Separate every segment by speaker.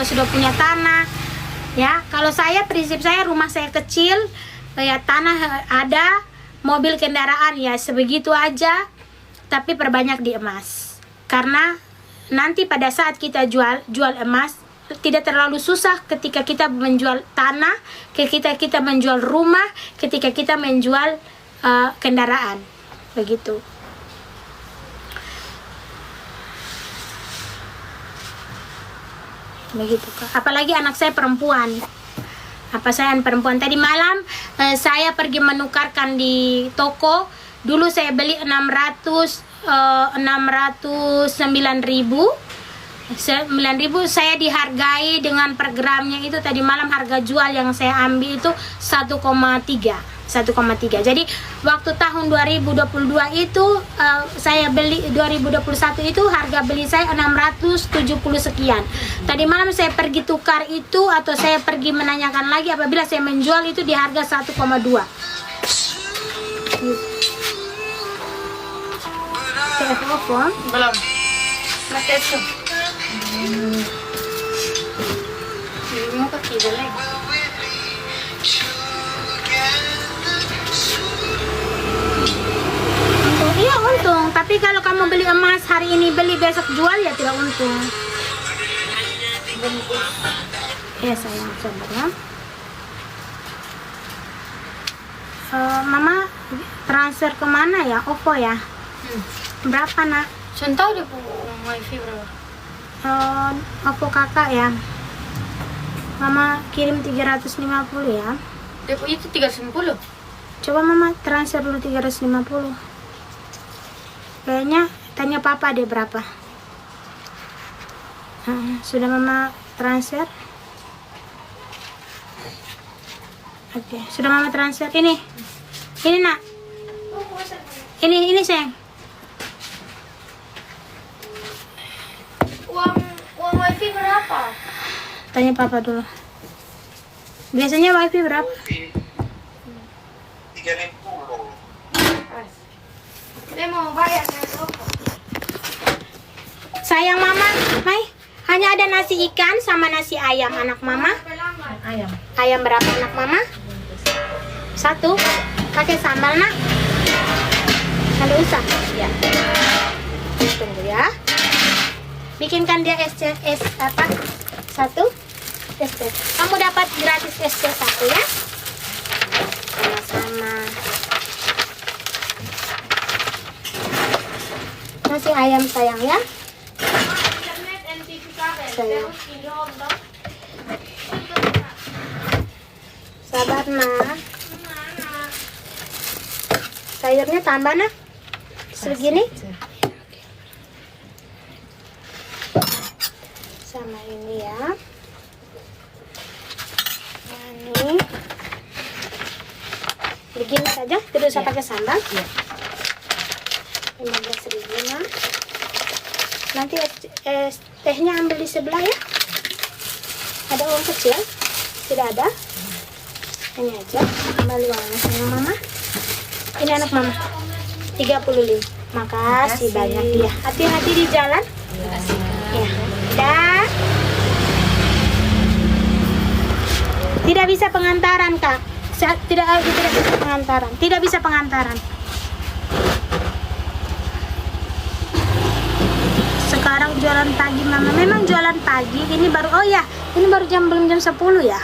Speaker 1: kalau sudah punya tanah. Ya, kalau saya prinsip saya rumah saya kecil, ya tanah ada, mobil kendaraan ya sebegitu aja, tapi perbanyak di emas. Karena nanti pada saat kita jual emas tidak terlalu susah ketika kita menjual tanah, ketika kita menjual rumah, ketika kita menjual kendaraan. Begitu. Begitu, apalagi anak saya perempuan. Saya perempuan. Tadi malam saya pergi menukarkan di toko. Dulu saya beli 9.000. Saya dihargai dengan per gramnya itu tadi malam harga jual yang saya ambil itu 1,3. Jadi waktu tahun 2022 itu saya beli 2021 itu harga beli saya 670 sekian. Tadi malam saya pergi tukar itu atau saya pergi menanyakan lagi apabila saya menjual itu di harga 1,2.
Speaker 2: Belum. Masih itu. Mau ke kiri lagi.
Speaker 1: Iya untung, tapi kalau kamu beli emas hari ini beli besok jual ya tidak untung. Ya sayang, sabar ya. Mama transfer kemana ya? Oppo ya? Berapa nak?
Speaker 2: Saya tahu dia wifi berapa.
Speaker 1: Oppo kakak ya. Mama kirim 350 ya.
Speaker 2: Dia itu 350.
Speaker 1: Coba mama transfer dulu 350. Kayaknya tanya papa deh berapa. Sudah mama transfer. Oke, sudah mama transfer. Ini nak. Ini sayang.
Speaker 2: Uang wifi berapa?
Speaker 1: Tanya papa dulu. Biasanya wifi berapa?
Speaker 3: 3.000.
Speaker 2: Dia mau bayar saya berapa?
Speaker 1: Sayang mama, Mai, hanya ada nasi ikan sama nasi ayam anak mama.
Speaker 2: Ayam.
Speaker 1: Ayam berapa anak mama? 1. Pakai sambal nak? Kalau usah. Ya. Tunggu ya. Bikinkan dia es apa? 1. Es teh. Kamu dapat gratis es teh 1 ya. Sama-sama. Nasi ayam sayang ya. Sayang. Sabar nak. Sayurnya tambah nak. Segini. Sama ini ya. Ini. Begini saja. Tidak usah pakai sambal. 15.000 nah. Nanti es tehnya ambil di sebelah ya. Ada uang kecil? Tidak ada. Ini aja. Kembali uangnya sama mama. Ini anak mama. 35. Makasih banyak ya. Hati-hati di jalan. Ya. Dan tidak bisa pengantaran kak. Tidak bisa pengantaran. Tidak bisa pengantaran. Sekarang jualan pagi mama. Memang jualan pagi. Ini baru ini baru belum jam 10 ya.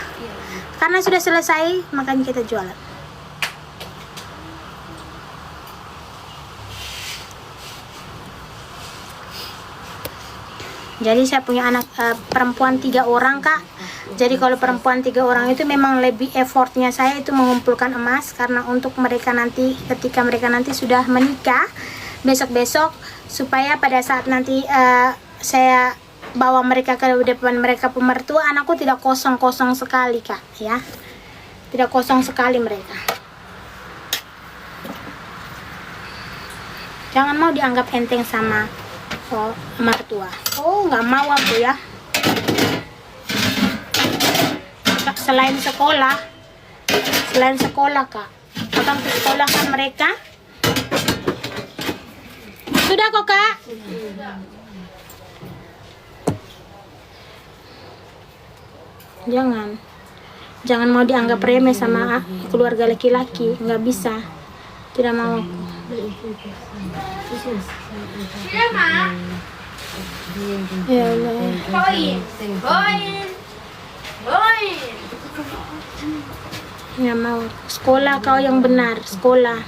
Speaker 1: Karena sudah selesai makanya kita jualan. Jadi saya punya anak perempuan 3 orang kak. Jadi kalau perempuan 3 orang itu memang lebih effortnya saya itu mengumpulkan emas. Karena untuk mereka nanti ketika mereka nanti sudah menikah besok-besok, supaya pada saat nanti saya bawa mereka ke depan mereka pemertua, anakku tidak kosong-kosong sekali kak ya. Tidak kosong sekali mereka. Jangan mau dianggap enteng sama mertua. Oh nggak mau aku ya. Selain sekolah kak, akan ke sekolahkan mereka. Sudah kok kak. Jangan mau dianggap remeh sama keluarga laki-laki, nggak bisa. Tidak mau aku.
Speaker 2: Tidak, Ma.
Speaker 1: Ya Allah.
Speaker 2: Poin.
Speaker 1: Nggak mau. Sekolah kau yang benar, sekolah.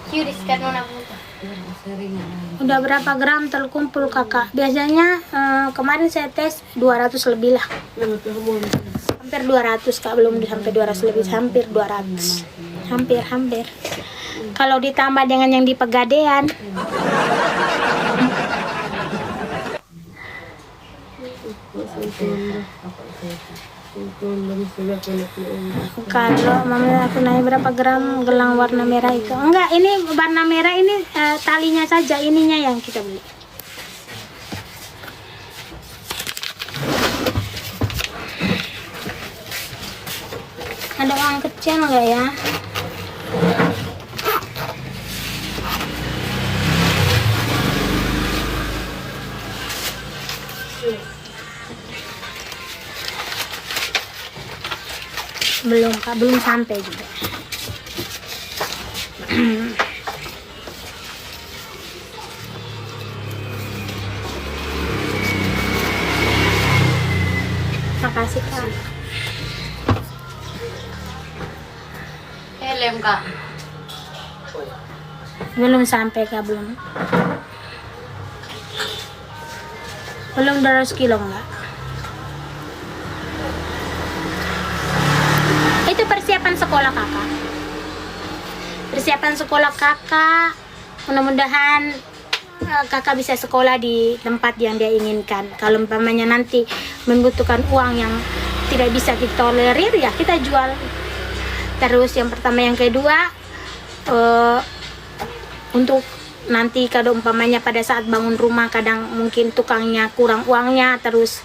Speaker 2: Curious kan Nona Puta.
Speaker 1: Udah berapa gram terkumpul kakak? Biasanya kemarin saya tes 200 lebih lah. Hampir 200 kak, belum sampai 200 lebih, hampir 200. Hampir. Kalau ditambah dengan yang di Pegadaian. Kalau mama aku naik berapa gram gelang warna merah itu? Enggak, ini warna merah ini talinya saja, ininya yang kita beli. Ada uang kecil enggak ya? Belum kak, belum sampai juga. Makasih kak.
Speaker 2: Helm Kak.
Speaker 1: Belum sampai kak, belum 200 kilo enggak. Itu persiapan sekolah kakak. Persiapan sekolah kakak, mudah-mudahan kakak bisa sekolah di tempat yang dia inginkan. Kalau umpamanya nanti membutuhkan uang yang tidak bisa kita tolerir, ya kita jual. Terus yang pertama, yang kedua, untuk nanti kalau umpamanya pada saat bangun rumah kadang mungkin tukangnya kurang uangnya, terus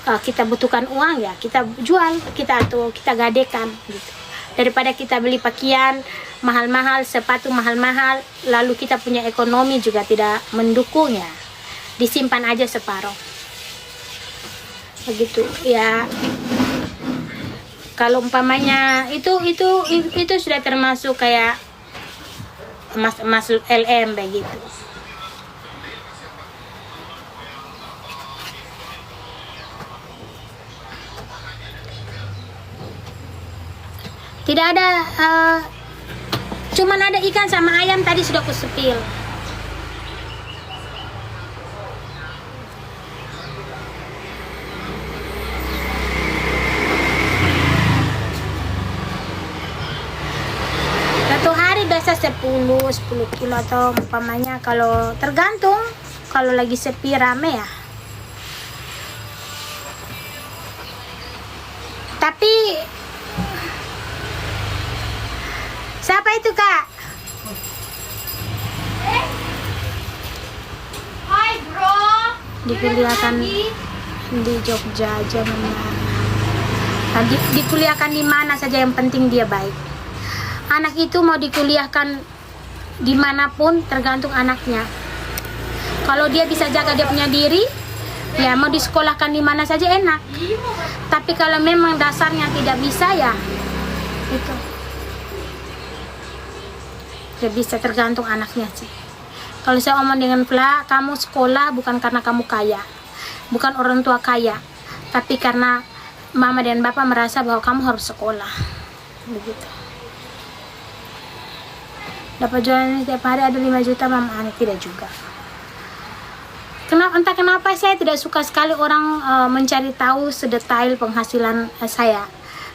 Speaker 1: kita butuhkan uang, ya kita jual, kita gadekan gitu. Daripada kita beli pakaian mahal-mahal, sepatu mahal-mahal, lalu kita punya ekonomi juga tidak mendukung, ya disimpan aja separuh begitu ya. Kalau umpamanya itu sudah termasuk kayak emas LM begitu. Tidak ada, cuman ada ikan sama ayam tadi sudah kusepil. Satu hari biasa 10 kilo atau umpamanya, kalau tergantung, kalau lagi sepi rame ya. Tapi siapa itu kak?
Speaker 2: Hai bro.
Speaker 1: Dikuliahkan di Jogja aja mana? Dikuliahkan di mana saja, yang penting dia baik. Anak itu mau dikuliahkan dimanapun tergantung anaknya. Kalau dia bisa jaga dia punya diri, ya mau disekolahkan di mana saja enak. Tapi kalau memang dasarnya tidak bisa, ya itu tidak bisa, tergantung anaknya sih. Kalau saya omong dengan Fla, kamu sekolah bukan karena kamu kaya, bukan orang tua kaya, tapi karena mama dan bapak merasa bahwa kamu harus sekolah, begitu. Dapat jualan setiap hari ada 5 juta, mama aneh tidak juga. Entah kenapa saya tidak suka sekali orang mencari tahu sedetail penghasilan saya,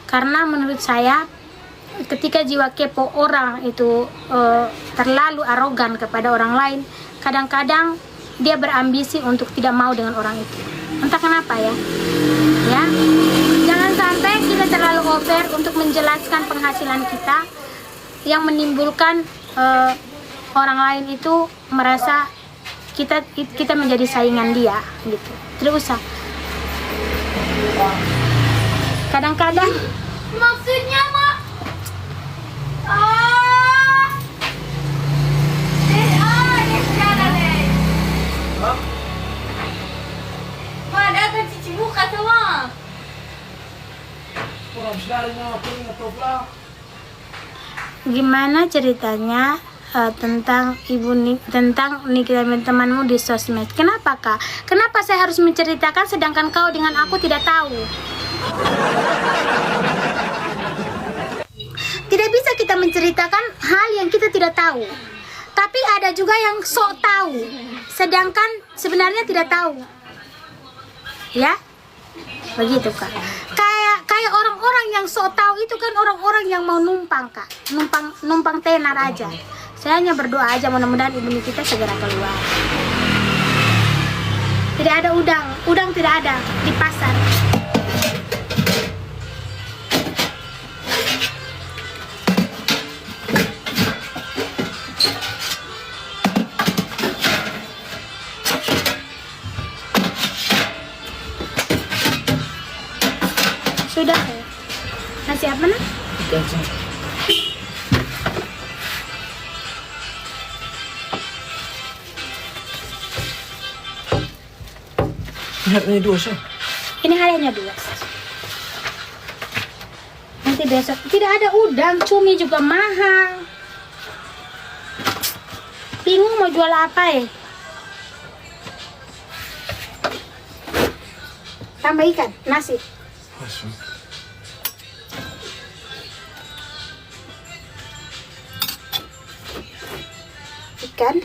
Speaker 1: karena menurut saya ketika jiwa kepo orang itu terlalu arogan kepada orang lain, kadang-kadang dia berambisi untuk tidak mau dengan orang itu. Entah kenapa ya. Jangan sampai kita terlalu over untuk menjelaskan penghasilan kita, yang menimbulkan orang lain itu merasa kita menjadi saingan dia gitu. Tidak usah. Kadang-kadang
Speaker 2: Maksudnya Mak?
Speaker 1: Gimana ceritanya tentang tentang Nikita dan temanmu di sosmed? Kenapa kak? Kenapa saya harus menceritakan sedangkan kau dengan aku tidak tahu? Tidak bisa kita menceritakan hal yang kita tidak tahu. Tapi ada juga yang sok tahu, sedangkan sebenarnya tidak tahu. Ya, begitu kak. Kayak orang-orang yang sok tahu itu kan orang-orang yang mau numpang kak, numpang tenar aja. Saya hanya berdoa aja mudah-mudahan ibu kita segera keluar. Tidak ada udang tidak ada di pasar. Sudah ya? Nasi apa nak?
Speaker 3: Ini dua sih.
Speaker 1: Ini hanya 2. Nanti besok tidak ada udang, cumi juga mahal. Bingung mau jual apa ya? Tambah ikan, nasi. Ikan.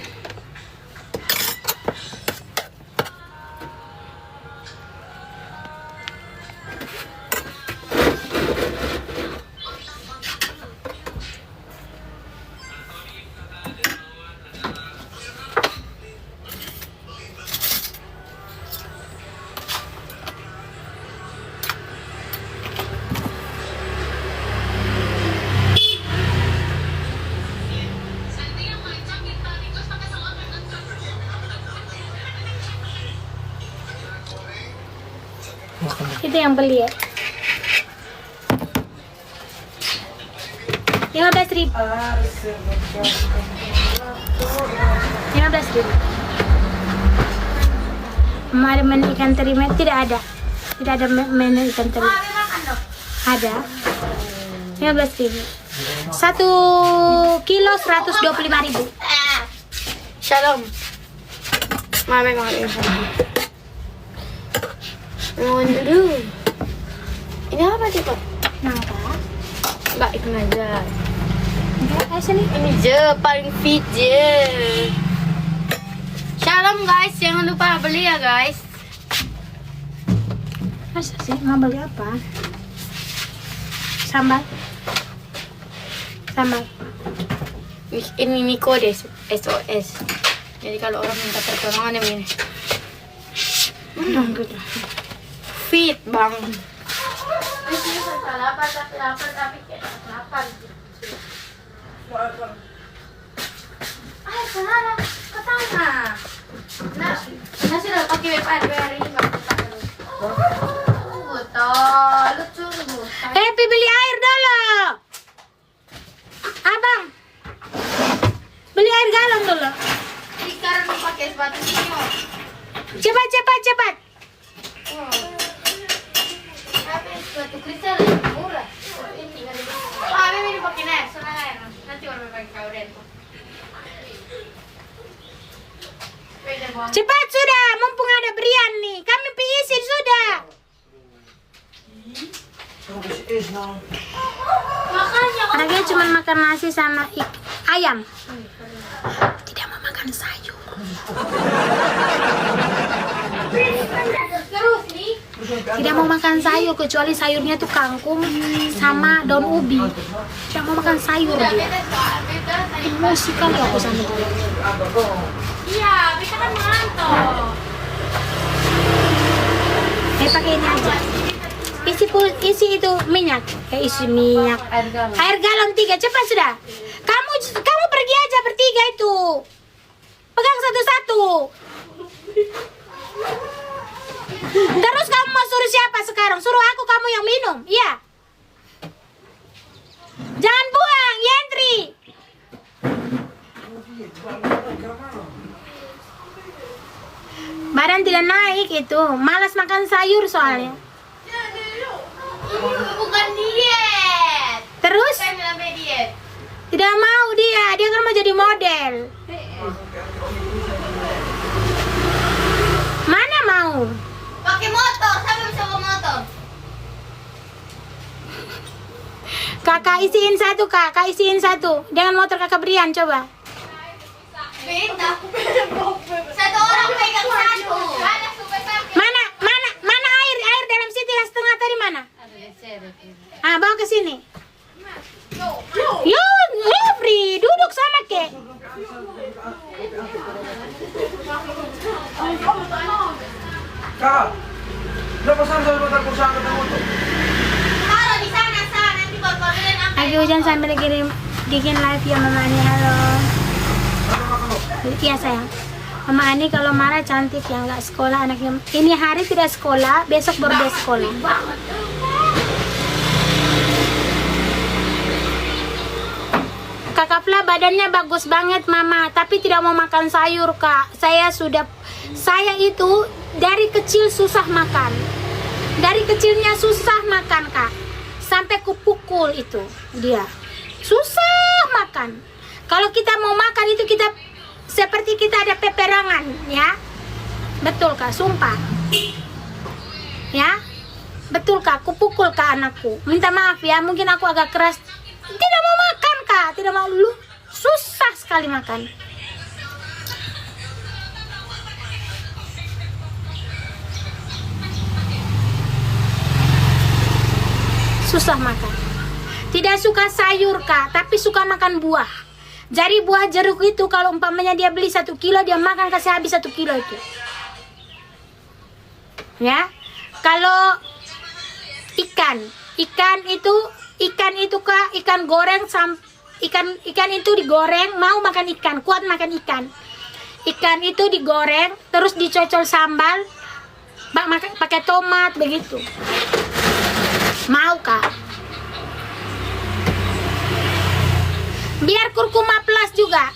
Speaker 1: Itu yang beli ya. 15.000. 15.000. Mau ada menu ikan teri? Tidak ada. Tidak ada menu ikan teri. Ada. 15.000. 1 kilo 125.000.
Speaker 2: Shalom. Mami makan mohon dulu. Ini apa sih kok?
Speaker 1: Nangka.
Speaker 2: Enggak, ikan aja.
Speaker 1: Enggak, sini.
Speaker 2: Ini je paling fit je. Shalom guys, jangan lupa beli ya guys.
Speaker 1: Masa sih mau beli apa? Sambal.
Speaker 2: Ini Niko deh, SOS. Jadi kalau orang minta pertolongan ya begini. Fit bang. Nasi udah pakai WPR ini nggak lucu.
Speaker 1: Beli air dulu. Abang. Beli air galon dulu.
Speaker 2: Sekarang mau pakai sepatu sini.
Speaker 1: Cepat.
Speaker 2: Sepatu kristal murah. Ini ini pakai air, soalnya air. Nanti orang pakai kauden.
Speaker 1: Cepat sudah, mumpung ada berian nih. Kami piisin sudah.
Speaker 2: Makanya
Speaker 1: Anaknya cuma makan nasi sama ayam. Tidak mau makan sayur.
Speaker 2: terus nih.
Speaker 1: Tidak mau makan sayur kecuali sayurnya tuh kangkung sama daun ubi. Tidak mau makan sayur dia.
Speaker 2: Beda.
Speaker 1: Emosi kali aku sama dia.
Speaker 2: Iya, beda kan mengantuk.
Speaker 1: Pakai ini aja. Isi itu minyak. Isi minyak. Air galon 3. Cepat sudah. Kamu pergi aja bertiga itu. Pegang satu-satu. Terus kamu mau suruh siapa sekarang? Suruh aku, kamu yang minum. Iya. Jangan buang, Yentri. Badan tidak naik itu. Malas makan sayur soalnya.
Speaker 2: Bukan dia.
Speaker 1: model. Mana mau?
Speaker 2: Pakai motor, siapa bisa bawa motor?
Speaker 1: Kakak isiin satu, Kak isiin satu. Dengan motor kakak berian, coba.
Speaker 2: Beda. Satu orang pegang satu.
Speaker 1: Mana air dalam situ yang setengah tadi mana? Ah, bawa ke sini. Yo, Fri, duduk sama kek.
Speaker 3: Kak, udah pesan sama motor kursi angkat motor.
Speaker 2: Taruh di sana, nanti baru kalian angkat.
Speaker 1: Lagi hujan sambil bikin live ya Mama Ani, halo. Iya sayang. Mama Ani kalau marah cantik ya, nggak sekolah anaknya. Ini hari tidak sekolah, besok baru dia sekolah. Kakak Fla badannya bagus banget Mama, tapi tidak mau makan sayur Kak. Saya itu dari kecil susah makan. Dari kecilnya susah makan Kak. Sampai kupukul itu dia. Susah makan. Kalau kita mau makan itu kita seperti kita ada peperangan ya. Betul Kak, sumpah. Ya. Betul Kak, kupukul Kak anakku. Minta maaf ya, mungkin aku agak keras. Tidak mau makan Kak, tidak mau, lu susah sekali makan. Susah makan. Tidak suka sayur Kak, tapi suka makan buah. Jadi buah jeruk itu kalau umpamanya dia beli 1 kilo, dia makan kasih habis 1 kilo itu. Ya. Kalau ikan itu Kak, ikan goreng ikan itu digoreng, mau makan ikan, kuat makan ikan. Ikan itu digoreng terus dicocol sambal pakai tomat begitu. Mau Kak. Biar kurkuma plus juga.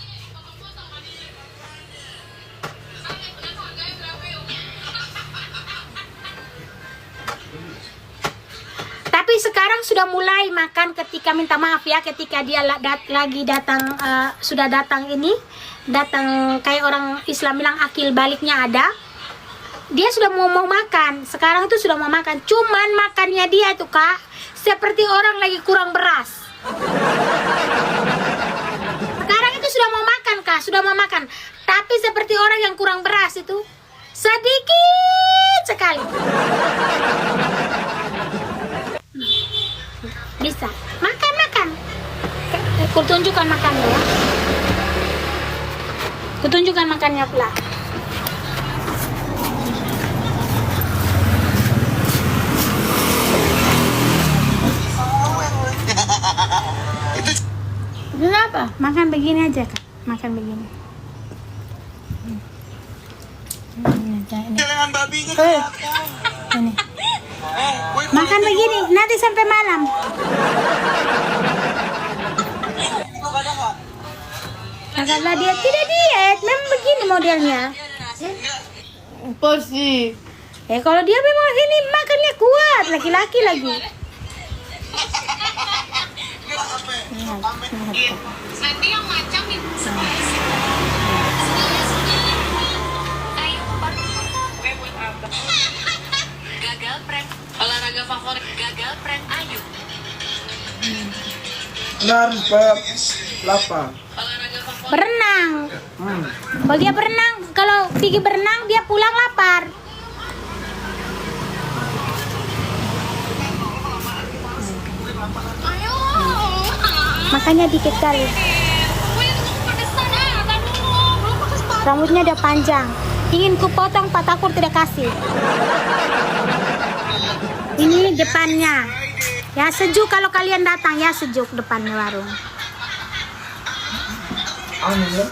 Speaker 1: Tapi sekarang sudah mulai makan ketika minta maaf ya, ketika dia lagi datang sudah datang kayak orang Islam bilang akil baliknya ada. Dia sudah mau makan. Sekarang itu sudah mau makan. Cuman makannya dia tuh Kak seperti orang lagi kurang beras. Sekarang itu sudah mau makan Kak, sudah mau makan. Tapi seperti orang yang kurang beras itu. Sedikit sekali. Bisa. Makan. Kutunjukkan makannya ya. Kutunjukkan makannya pula. Kenapa? Makan begini aja Kak. Makan begini.
Speaker 3: Jalan babinya.
Speaker 1: Ini. Makan begini, nanti sampai malam. Katakanlah dia tidak diet, memang begini modelnya.
Speaker 2: Porsi.
Speaker 1: Kalau dia memang ini makannya kuat, laki-laki lagi.
Speaker 4: Nanti yang macam itu gagal prank olahraga favorit gagal prank Ayu.
Speaker 3: Nampak lapar.
Speaker 4: Olahraga favorit
Speaker 1: Berenang. Kalau dia berenang, kalau pergi berenang dia pulang lapar.
Speaker 4: Ayo.
Speaker 1: Makanya dikit kali.
Speaker 4: Wih, itu pedesan tadi dulu. Belum pakai sepatu.
Speaker 1: Rambutnya udah panjang. Ingin kupotong, Pak Takur tidak kasih. Ini depannya. Ya sejuk kalau kalian datang ya, sejuk depannya warung.
Speaker 3: Anu ya.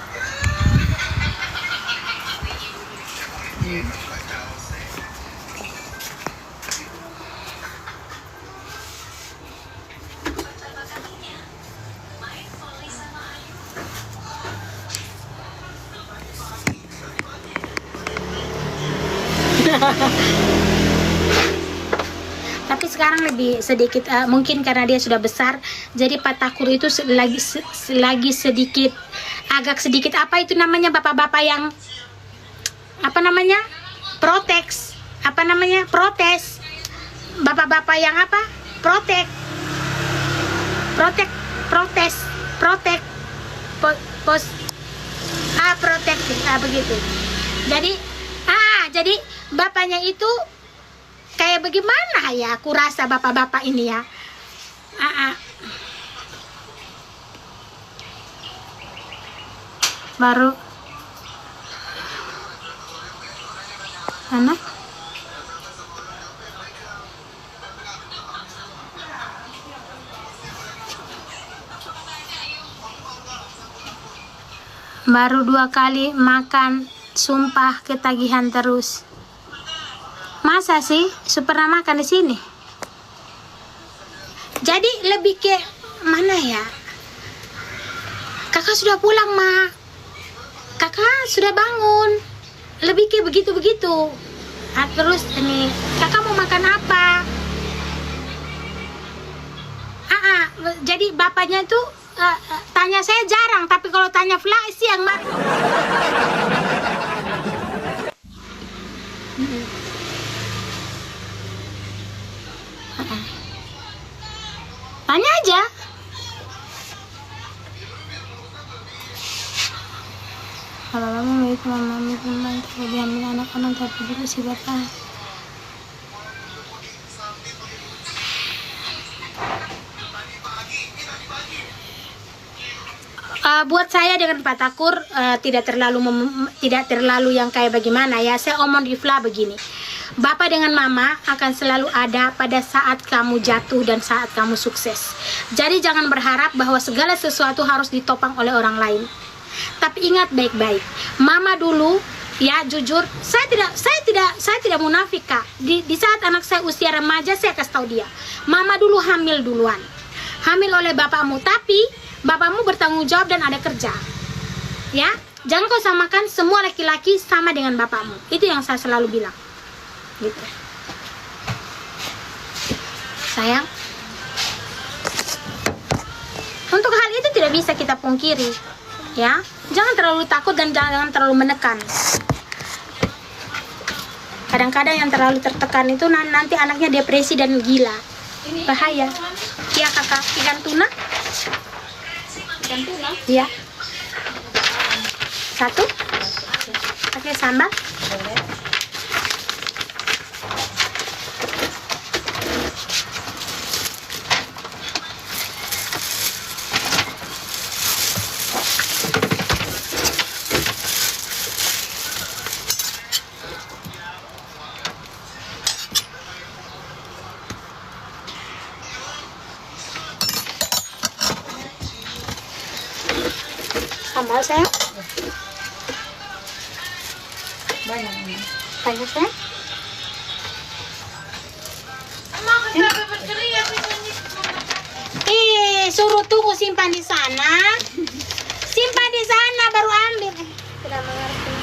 Speaker 1: Tapi sekarang lebih sedikit, mungkin karena dia sudah besar, jadi Pak Takur itu lagi sedikit, agak sedikit apa itu namanya, bapak-bapak yang apa namanya, protes, bapak-bapak yang apa, protes begitu. Jadi bapaknya itu kayak bagaimana ya, aku rasa bapak-bapak ini ya. Baru mana? Baru 2 kali makan, sumpah ketagihan terus. Masa sih pernah makan di sini? Jadi lebih ke mana ya? Kakak sudah pulang, Mak. Kakak sudah bangun. Lebih ke begitu-begitu. Terus ini, kakak mau makan apa? Jadi bapaknya itu tanya saya jarang, tapi kalau tanya Fla siang Mak. Tanya aja. Kalau lama itu mama teman diambil anak-anak tapi juga si bapak. Buat saya dengan Pak Takur tidak terlalu yang kayak bagaimana ya. Saya omong di Fla begini. Bapak dengan mama akan selalu ada pada saat kamu jatuh dan saat kamu sukses. Jadi jangan berharap bahwa segala sesuatu harus ditopang oleh orang lain. Tapi ingat baik-baik, mama dulu ya jujur, saya tidak munafik Kak. Di saat anak saya usia remaja saya kasih tahu dia, mama dulu hamil duluan. Hamil oleh bapakmu, tapi bapakmu bertanggung jawab dan ada kerja. Ya, jangan kau samakan semua laki-laki sama dengan bapakmu. Itu yang saya selalu bilang. Gitu. Sayang. Untuk hal itu tidak bisa kita pungkiri. Ya, jangan terlalu takut dan jangan terlalu menekan. Kadang-kadang yang terlalu tertekan itu nanti anaknya depresi dan gila. Bahaya. Iya kakak, ikan tuna?
Speaker 2: Ikan tuna?
Speaker 1: Iya. 1 pakai sambal. Sambal sayang.
Speaker 2: Banyak ini.
Speaker 1: Banyak sayang.
Speaker 2: Kenapa berteriak?
Speaker 1: Suruh tunggu simpan di sana. Simpan di sana baru ambil. Tidak mengerti.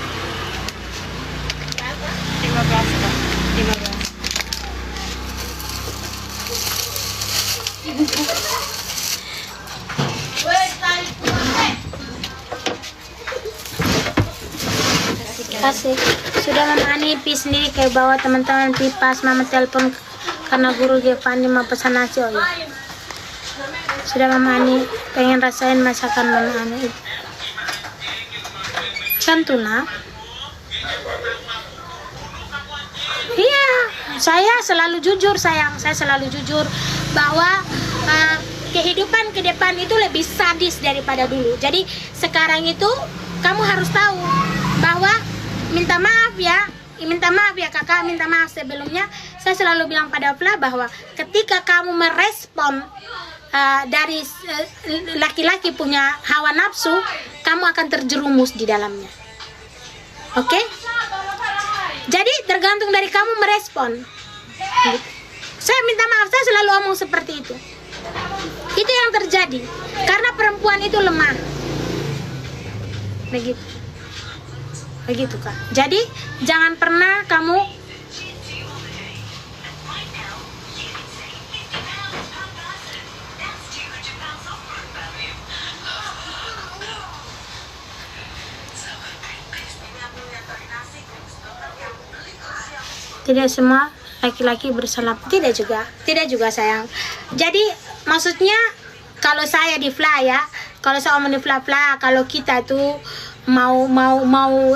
Speaker 2: 15 Pak. 15.
Speaker 1: Kasih. Sudah mama Anipi sendiri kayak bawa teman-teman pipas, mama telepon karena guru Gevani mau pesan nasi. Oh ya. Sudah mama Ani pengen rasain masakan mama Ani itu. Ikan tuna. Iya, saya selalu jujur sayang. Saya selalu jujur bahwa kehidupan ke depan itu lebih sadis daripada dulu. Jadi sekarang itu kamu harus tahu bahwa minta maaf ya kakak, minta maaf sebelumnya. Saya selalu bilang pada Fla bahwa ketika kamu merespon dari laki-laki punya hawa nafsu, kamu akan terjerumus di dalamnya. Oke? Jadi tergantung dari kamu merespon. Saya minta maaf, saya selalu omong seperti itu. Itu yang terjadi karena perempuan itu lemah. Begitu Kak. Jadi jangan pernah kamu Tidak semua laki-laki bersalah. Tidak juga sayang. Jadi maksudnya kalau saya di fly ya, kalau saya omong di fly, kalau kita tuh mau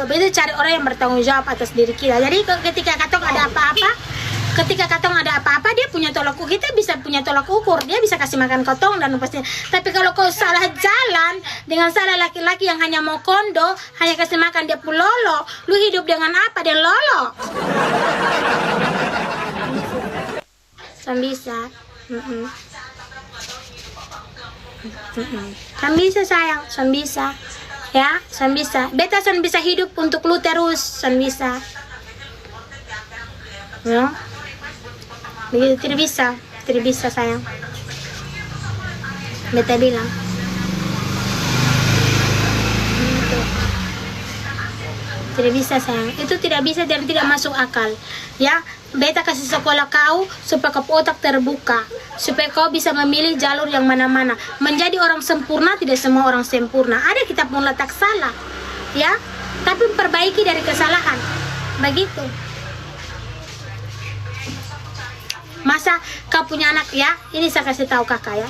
Speaker 1: itu cari orang yang bertanggung jawab atas diri kita. Jadi ketika katong ada apa-apa, dia punya tolak ukur, kita bisa punya tolak ukur, dia bisa kasih makan kotong dan pasti. Tapi kalau kau salah jalan dengan salah laki-laki yang hanya mau kondo, hanya kasih makan dia pun lolo, lu hidup dengan apa? Dia lolo. Kan bisa. Kan bisa sayang, kan bisa. Ya, kan bisa. Beta kan bisa hidup untuk lu terus, kan bisa. Ya. Begitu tidak bisa sayang. Beta bilang. Gitu. Tidak bisa sayang. Itu tidak bisa dan tidak masuk akal. Ya, beta kasih sekolah kau supaya kau otak terbuka, supaya kau bisa memilih jalur yang mana-mana. Menjadi orang sempurna, tidak semua orang sempurna. Ada kita pun letak salah, ya. Tapi perbaiki dari kesalahan. Begitu. Masa kau punya anak ya? Ini saya kasih tahu kakak ya.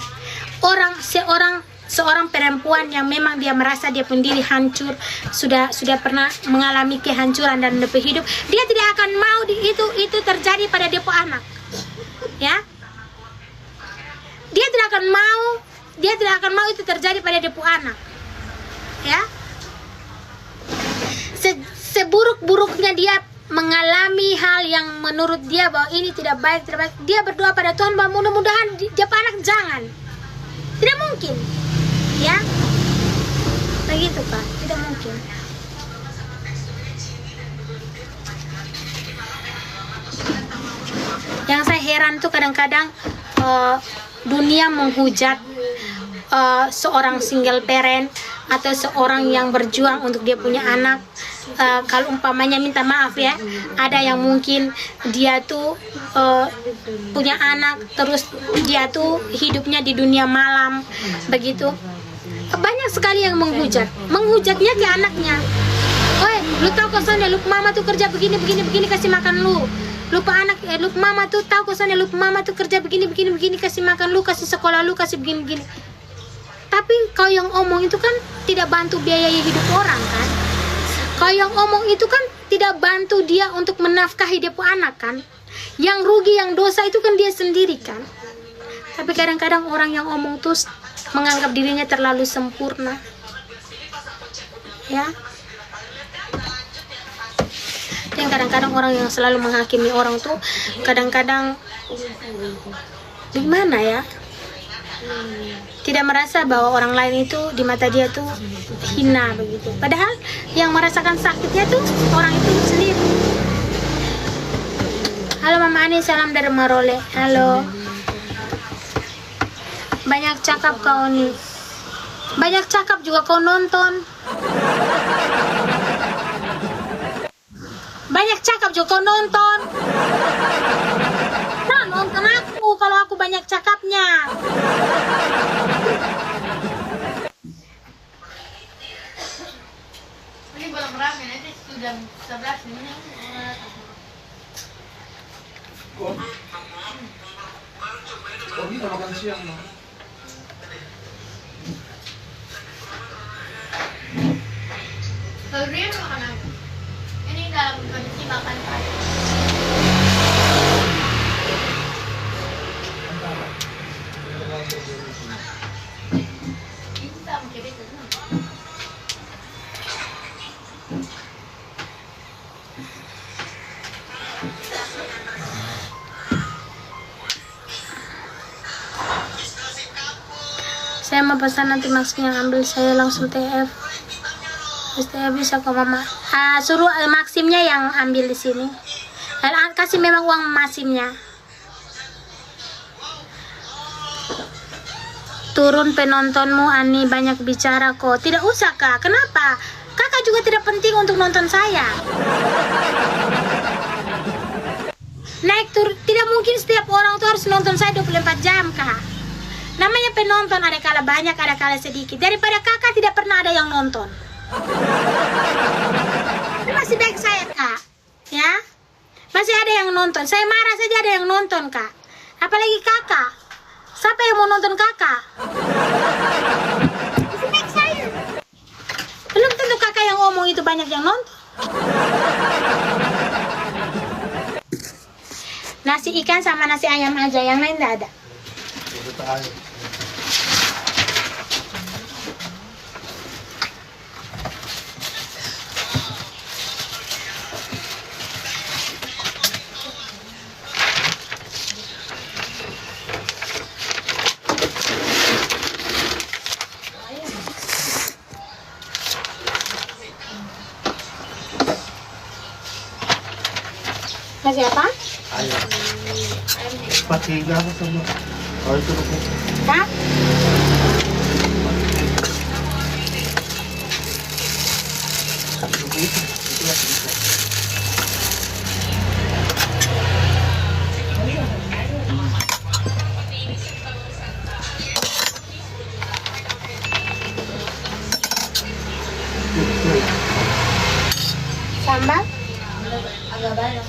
Speaker 1: Seorang perempuan yang memang dia merasa dia pun diri hancur, sudah pernah mengalami kehancuran dan hidup, dia tidak akan mau itu terjadi pada dia pun anak. Ya. Dia tidak akan mau itu terjadi pada dia pun anak. Ya. Seburuk-buruknya dia mengalami hal yang menurut dia bahwa ini tidak baik, dia berdoa pada Tuhan bahwa mudah-mudahan dia anak jangan. Tidak mungkin, ya, begitu Pak, tidak mungkin. Yang saya heran tuh kadang-kadang dunia menghujat seorang single parent atau seorang yang berjuang untuk dia punya anak. Kalau umpamanya minta maaf ya, ada yang mungkin dia tuh punya anak terus dia tuh hidupnya di dunia malam begitu. Banyak sekali yang menghujatnya ke anaknya. Oi, lu tahu kosannya lu mama tuh kerja begini kasih makan lu. Lupa anak, lu mama tuh tahu kosannya lu mama tuh kerja begini kasih makan lu, kasih sekolah lu, kasih begini. Tapi kau yang omong itu kan tidak bantu biayai hidup orang kan. Kau yang omong itu kan tidak bantu dia untuk menafkahi dia pun anak kan. Yang rugi, yang dosa itu kan dia sendiri kan. Tapi kadang-kadang orang yang omong tuh menganggap dirinya terlalu sempurna. Ya. Dan kadang-kadang orang yang selalu menghakimi orang tuh kadang-kadang gimana ya? Tidak merasa bahwa orang lain itu di mata dia tuh hina begitu. Padahal yang merasakan sakitnya tuh orang itu sendiri. Halo Mama Ani, salam dari Marole. Halo. Banyak cakap kau nih. Banyak cakap juga kau nonton. Banyak cakap juga kau nonton. Nah, nonton aku kalau aku banyak cakapnya.
Speaker 2: Ini belum rame, nanti sudah 11 ini.
Speaker 3: Oh, kita makan siang, Ma.
Speaker 2: Kalau dia makan apa? Ini dalam kondisi makan pagi. Bisa menjadi itu.
Speaker 1: Saya mau pesan nanti Maximnya ambil, saya langsung TF. TF bisa ke Mama. Suruh Maximnya yang ambil di sini. Kasih memang uang Maximnya. Turun penontonmu Ani, banyak bicara kok. Tidak usah Kak. Kenapa? Kakak juga tidak penting untuk nonton saya. Naik tur, tidak mungkin setiap orang tuh harus nonton saya 24 jam Kak. Namanya penonton, ada kala banyak, ada kala sedikit. Daripada kakak tidak pernah ada yang nonton. Ini masih baik saya Kak. Ya. Masih ada yang nonton. Saya marah saja ada yang nonton, Kak. Apalagi kakak. Siapa yang mau nonton kakak? Belum tentu kakak yang ngomong itu banyak yang nonton. Nasi ikan sama nasi ayam aja, yang lain tidak ada. Nasi apa?
Speaker 3: Ayam. Pakai apa sama? Oh itu aku.
Speaker 1: Hah? Sambal?
Speaker 2: Agak banyak.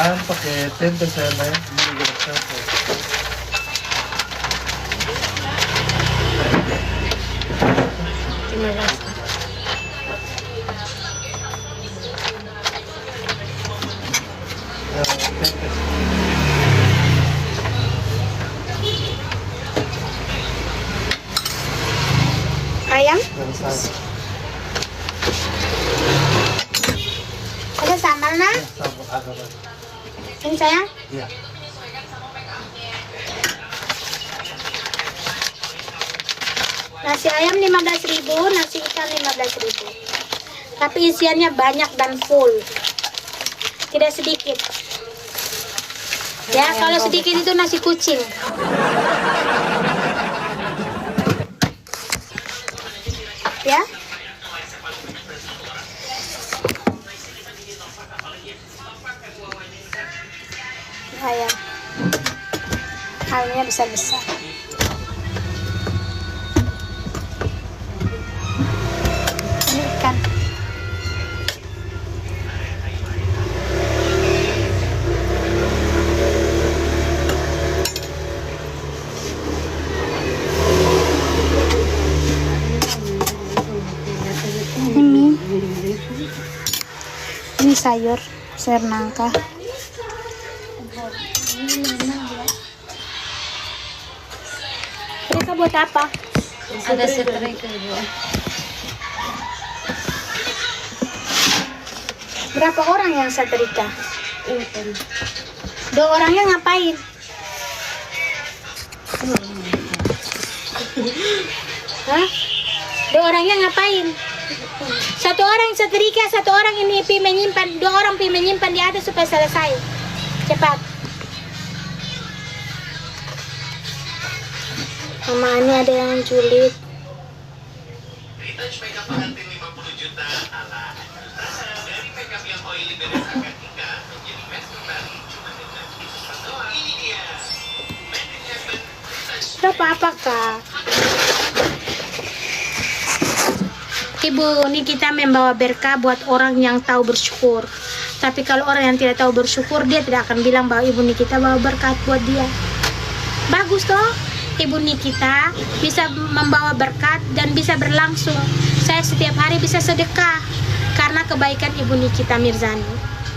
Speaker 3: Ayam pakai tempe saya main. Ini juga tempe.
Speaker 1: Terima kasih.
Speaker 3: Tempe.
Speaker 1: Ayam?
Speaker 3: Dan saya.
Speaker 1: Ada sambal nak?
Speaker 3: Sambal agak banyak.
Speaker 1: Ini sayang?
Speaker 3: Iya.
Speaker 1: Nasi ayam 15.000, nasi ikan 15.000. Tapi isiannya banyak dan full. Tidak sedikit. Ya, kalau sedikit itu nasi kucing. Ya. Ayam. Ayamnya besar-besar. Ini ikan. Ini sayur nangka. Mereka buat apa?
Speaker 2: Ada setrika juga.
Speaker 1: Berapa orang yang setrika? 2 orangnya ngapain? Hah? 2 orangnya ngapain? 1 orang setrika, 1 orang ini pi menyimpan, 2 orang pi menyimpan di atas supaya selesai. Cepat. Mama ini ada yang julid.
Speaker 5: Retouch makeup pengantin 50 juta ala dari makeup yang oily beres akad nikah menjadi best kembali cuma dengan itu doang. Ini dia Made in Heaven Retouch.
Speaker 1: Berapa apakah? Ibu Nikita membawa berkah buat orang yang tahu bersyukur. Tapi kalau orang yang tidak tahu bersyukur, dia tidak akan bilang bahwa Ibu Nikita bawa berkat buat dia. Bagus toh? Ibu Nikita bisa membawa berkat dan bisa berlangsung. Saya setiap hari bisa sedekah karena kebaikan Ibu Nikita Mirzani.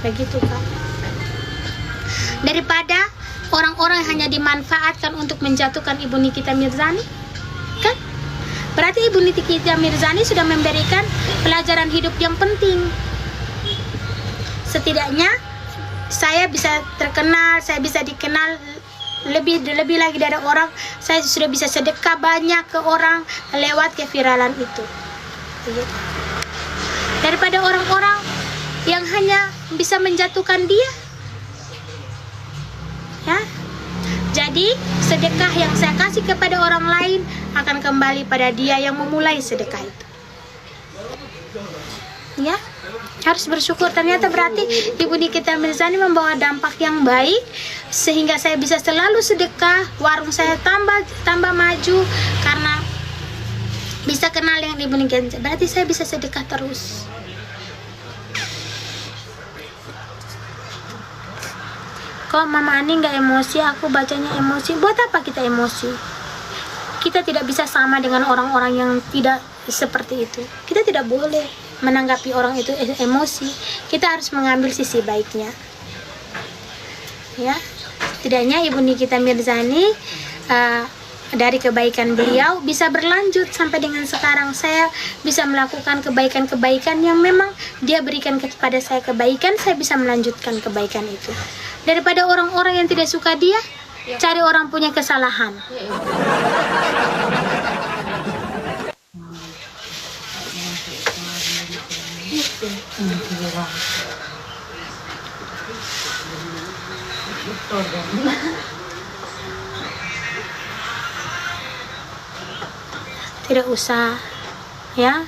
Speaker 1: Begitu Kak. Daripada orang-orang hanya dimanfaatkan untuk menjatuhkan Ibu Nikita Mirzani, kan? Berarti Ibu Nikita Mirzani sudah memberikan pelajaran hidup yang penting. Setidaknya saya bisa terkenal, saya bisa dikenal lebih lagi dari orang. Saya sudah bisa sedekah banyak ke orang lewat keviralan itu. Daripada orang-orang yang hanya bisa menjatuhkan dia. Ya. Jadi sedekah yang saya kasih kepada orang lain akan kembali pada dia yang memulai sedekah itu. Ya. Harus bersyukur. Ternyata berarti Ibu Nikita Mirzani membawa dampak yang baik sehingga saya bisa selalu sedekah, warung saya tambah maju karena bisa kenal yang Ibu Nikita. Berarti saya bisa sedekah terus. Kok Mama Ani nggak emosi? Aku bacanya emosi. Buat apa kita emosi? Kita tidak bisa sama dengan orang-orang yang tidak seperti itu. Kita tidak boleh menanggapi orang itu emosi. Kita harus mengambil sisi baiknya. Ya, setidaknya Ibu Nikita Mirzani dari kebaikan beliau bisa berlanjut sampai dengan sekarang. Saya bisa melakukan kebaikan-kebaikan yang memang dia berikan kepada saya kebaikan. Saya bisa melanjutkan kebaikan itu. Daripada orang-orang yang tidak suka dia, cari orang punya kesalahan. Tidak usah, ya.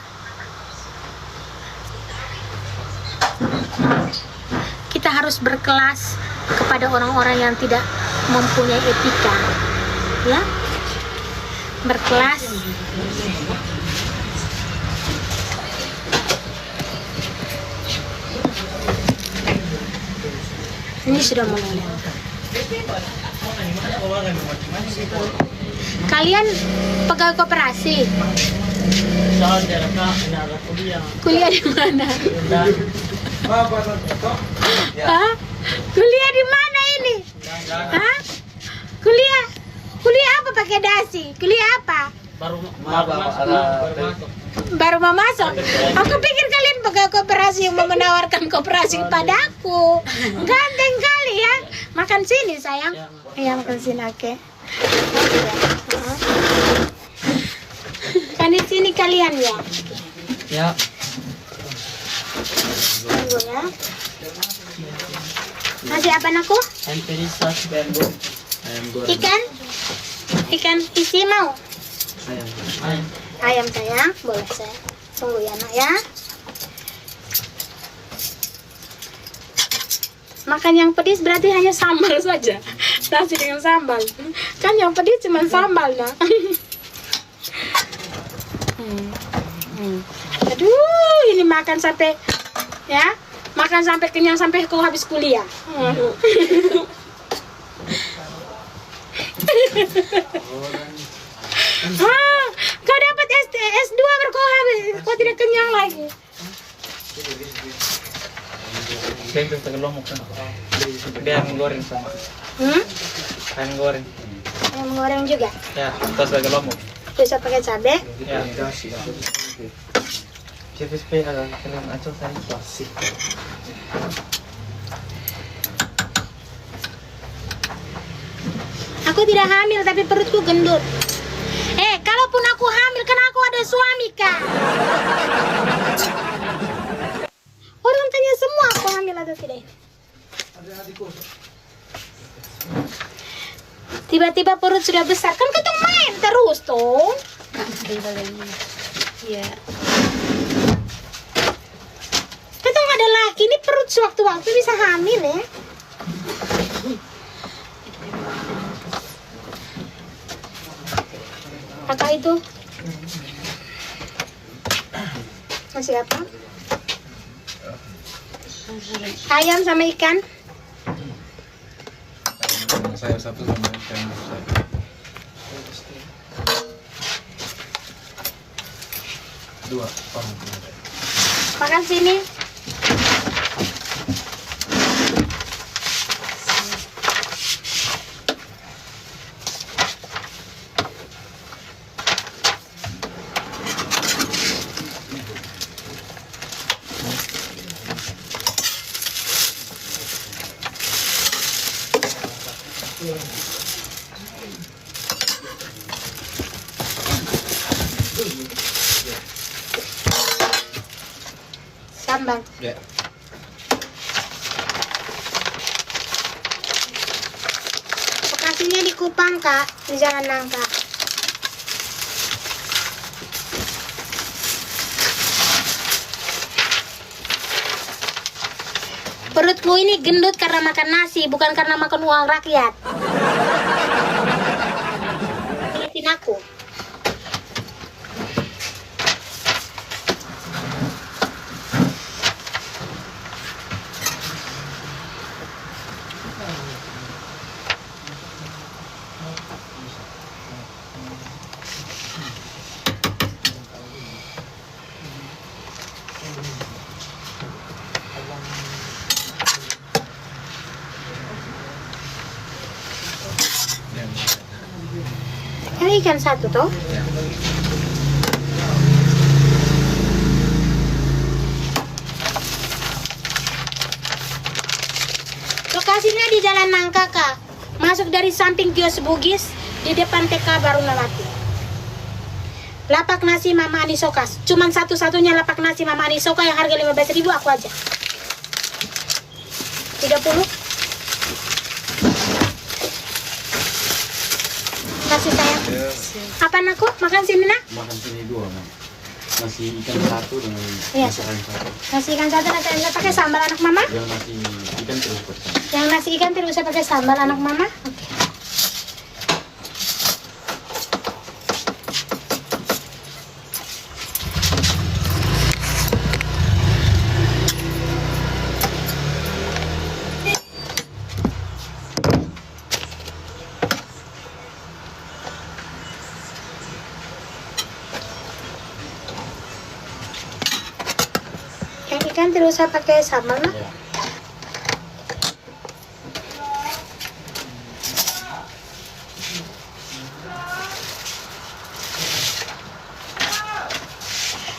Speaker 1: Kita harus berkelas kepada orang-orang yang tidak mempunyai etika, ya. Berkelas. Ini sudah mulai. Kalian pegawai koperasi? Kuliah di mana? Hah? Kuliah di mana ini? Hah? Kuliah apa pakai dasi? Kuliah apa? Baru mau masuk. Aku pikir kalian pegawai koperasi yang mau menawarkan koperasi padaku. Ganteng kali ya. Makan sini sayang. Iya makan sini, oke. Kan di sini kalian ya.
Speaker 3: Ya.
Speaker 1: Tunggu ya. Nasi apa aku? Ikan isi mau? Ayam sayang, boleh saya. Tunggu ya nak ya. Makan yang pedis berarti hanya sambal saja. Nasi dengan sambal. Kan yang pedis cuma sambal nak. Aduh, ini makan sampai ya, makan sampai kenyang sampai kau habis kuliah. Kau dapat S2 baru kau habis, kau tidak kenyang lagi.
Speaker 3: Saya itu tegelomok kan. Ayam goreng sama. Ayam goreng.
Speaker 1: Ayam goreng juga.
Speaker 3: Ya, terus tegelomok.
Speaker 1: Bisa pakai cabai.
Speaker 3: Ya. CVSP ada kalian acol tadi pasti.
Speaker 1: Aku tidak hamil tapi perutku gendut. Kalaupun aku hamil kan aku ada suami kak. Orang tanya semua aku hamil atau tidak. Tiba-tiba perut sudah besar kan kita main terus tuh. Iya. Kita nggak ada laki ini perut sewaktu-waktu bisa hamil ya. Kakak itu masih apa? Ayam sama ikan.
Speaker 3: Saya satu sama ikan. Dua.
Speaker 1: Makan sini. Sambal.
Speaker 3: Ya.
Speaker 1: Lokasinya di Kupang kak, di Jalan Nangka. Perutku ini gendut karena makan nasi, bukan karena makan uang rakyat. Ingetin aku. Ini ikan satu toh. Lokasinya di Jalan Nangka, Kak. Masuk dari samping kios Bugis, di depan TK Baru Melati. Lapak nasi Mama Anisoka. Cuman satu-satunya lapak nasi Mama Anisoka yang harga 15.000 aku aja. 30. Kasih sayang. Apa aku? Makan sini nak?
Speaker 6: Makan sini dua, Mak. Nasi ikan satu dengan
Speaker 1: Iya.
Speaker 6: nasi ayam satu.
Speaker 1: Nasi ikan satu nggak pakai sambal anak mama?
Speaker 6: Yang nasi ikan terus pakai.
Speaker 1: Yang nasi ikan tidak usah pakai sambal anak mama? Oke. Yang ikan tidak usah pakai sambal nak?
Speaker 6: Ya.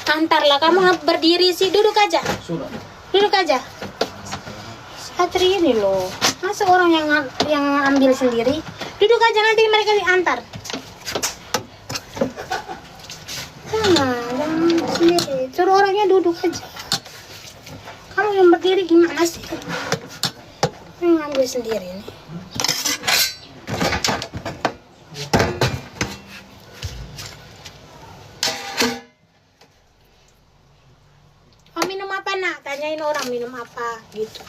Speaker 1: Antarlah kamu berdiri sih, duduk aja.
Speaker 6: Sudah.
Speaker 1: Duduk aja. Satri ini loh. Masa orang yang ambil sendiri? Duduk aja nanti mereka diantar. Jangan sendiri. Suruh orangnya duduk aja. Kamu yang berdiri gimana sih? Yang ambil sendiri nih. Oh, minum apa nak? Tanyain orang minum apa gitu.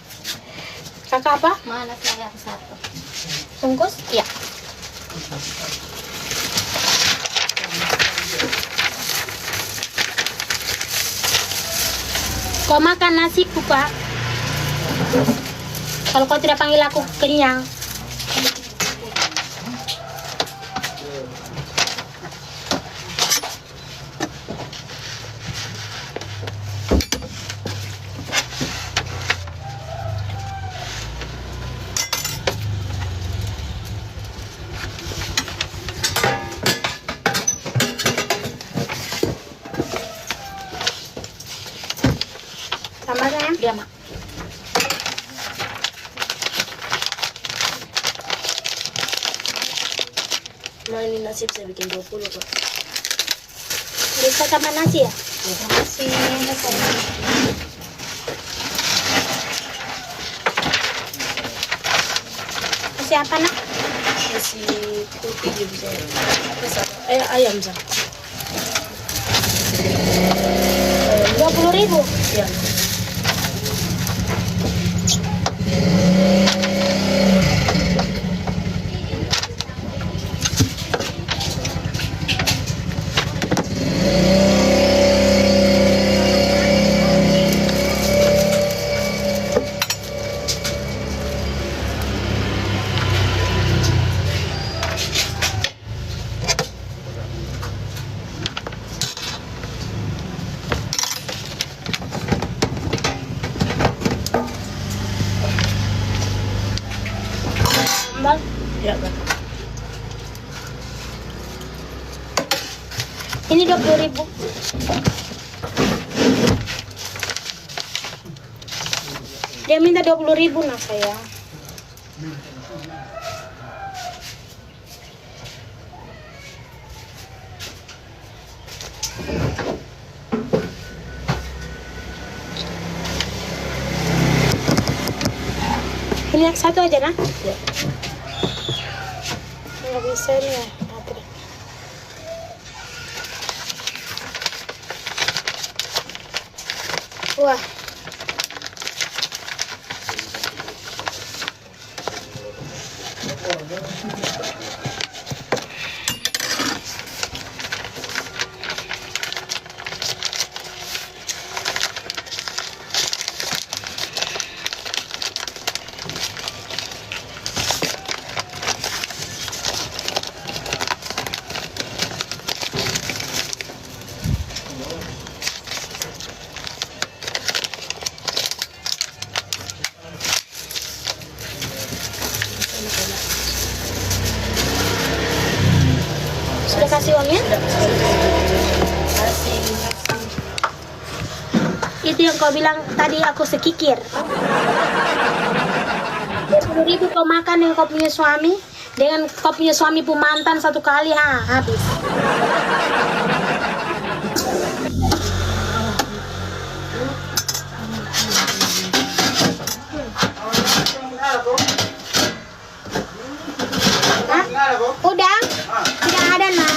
Speaker 1: Kakak apa?
Speaker 2: Mana saya satu?
Speaker 1: Bungkus? Iya. Kau makan nasiku, Pak. Kalau kau tidak panggil aku kenyang. Sama sayang? Iya, Mak.
Speaker 2: Nah ini nasib saya bikin 20 kok.
Speaker 1: Bisa sama nasi ya?
Speaker 2: Nasi
Speaker 1: Nasi apa nak?
Speaker 2: nasi putih juga bisa. Ayam sah.
Speaker 1: 20.000.
Speaker 2: Ya.
Speaker 1: Sambal.
Speaker 2: Ya kan.
Speaker 1: Ini 20.000. Dia minta 20.000 nak sayang. Ini yang satu aja nak?
Speaker 2: Ya.
Speaker 1: Nggak bisa ini ya. Baterai. Wah, kasih uangnya? Itu yang kau bilang tadi aku sekikir. 20.000 kau makan dengan kau punya suami, dengan kau punya suami pun mantan satu kali, habis. Udah? Tidak ada, nak.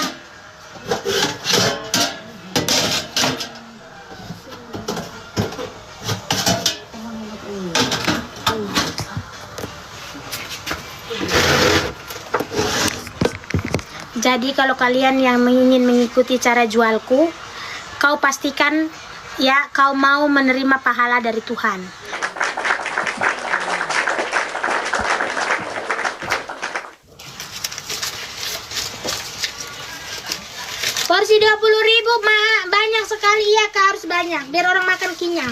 Speaker 1: Jadi kalau kalian yang ingin mengikuti cara jualku, kau pastikan ya kau mau menerima pahala dari Tuhan. Porsi 20.000 banyak sekali ya, Kak, harus banyak biar orang makan kenyang.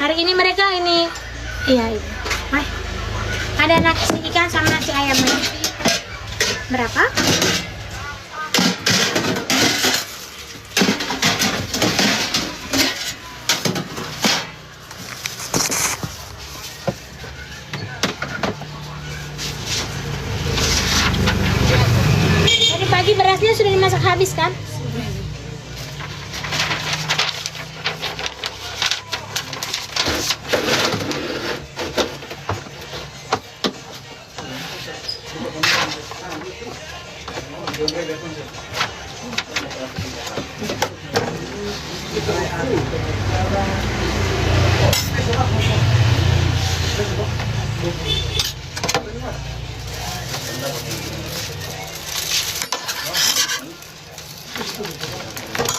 Speaker 1: Hari ini mereka ini, iya ini, ada nasi ikan sama nasi ayam. Berapa? Tadi pagi berasnya sudah dimasak habis kan?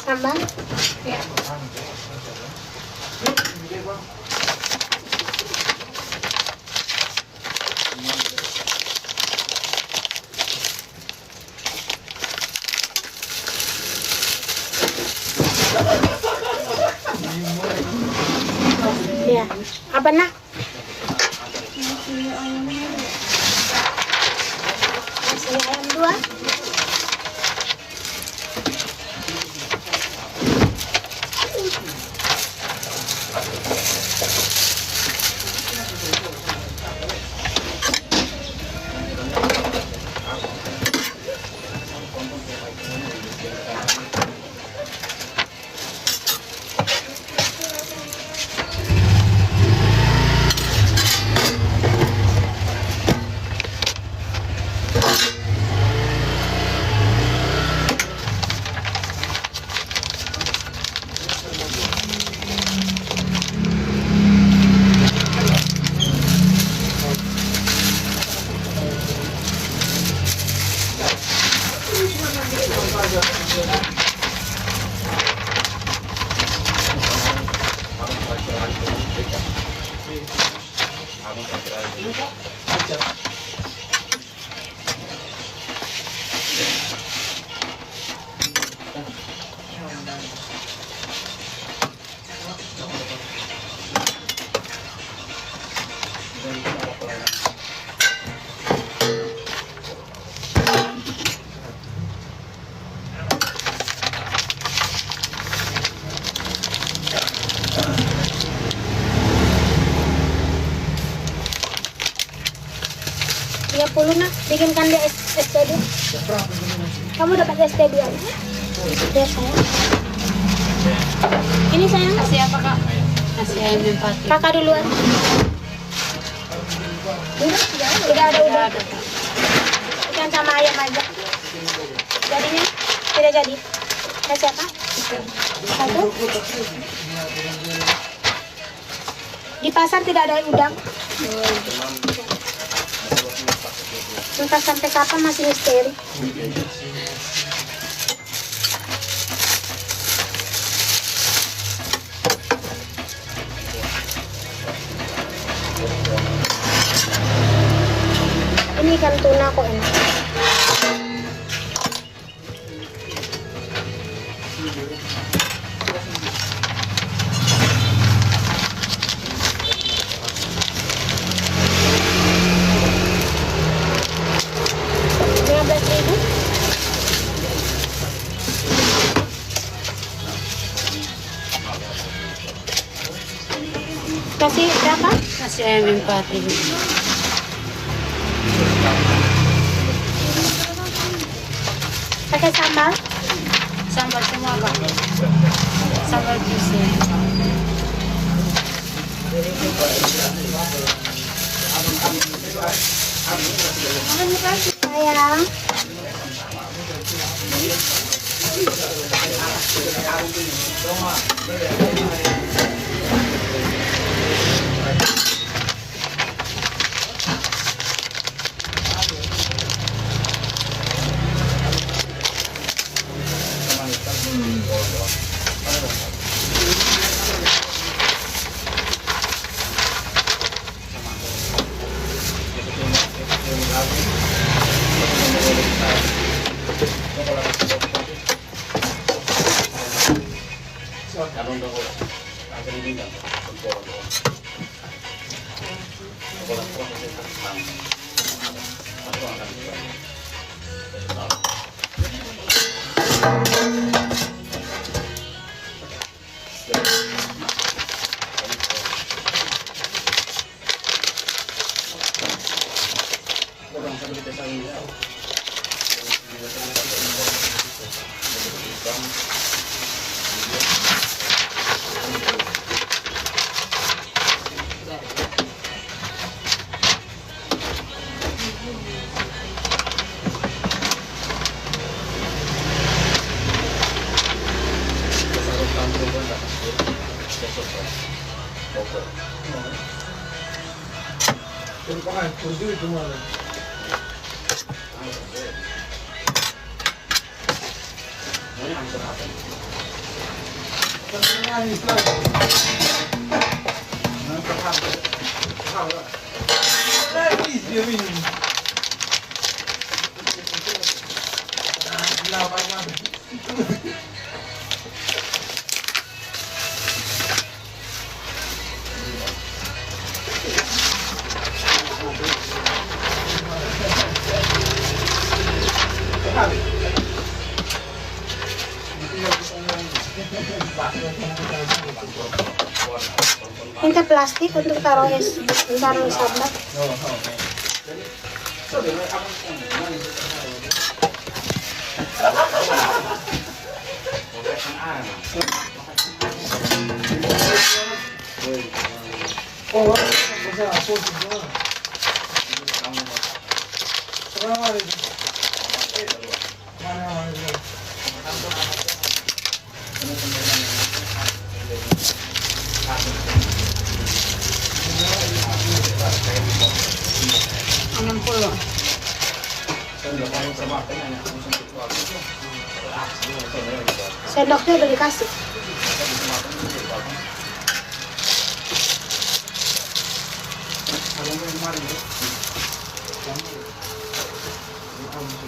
Speaker 1: Tambah? Ya. Ya, apa nak? Nasi ayam 2. Nak, bikinkan dia STD. Kamu dapat STD aja? Ya sayang. Ini sayang.
Speaker 2: Nasi apa, Kak? Nasi ayam 4.
Speaker 1: Kakak duluan. Tidak ada udah. Ikan sama ayam aja. Jadinya tidak jadi. Nasi apa? 1. Di pasar tidak ada udang. Entah sampai kapan masih misteri. Ini ikan tuna kok enak. Kasih berapa?
Speaker 2: Kasih ayam 4.000.
Speaker 1: Pakai sambal?
Speaker 2: Sambal semua Kak. Sambal busuk.
Speaker 1: Sayang. Ini plastik untuk taruh es, taruh sambal. Sendoknya udah dikasih.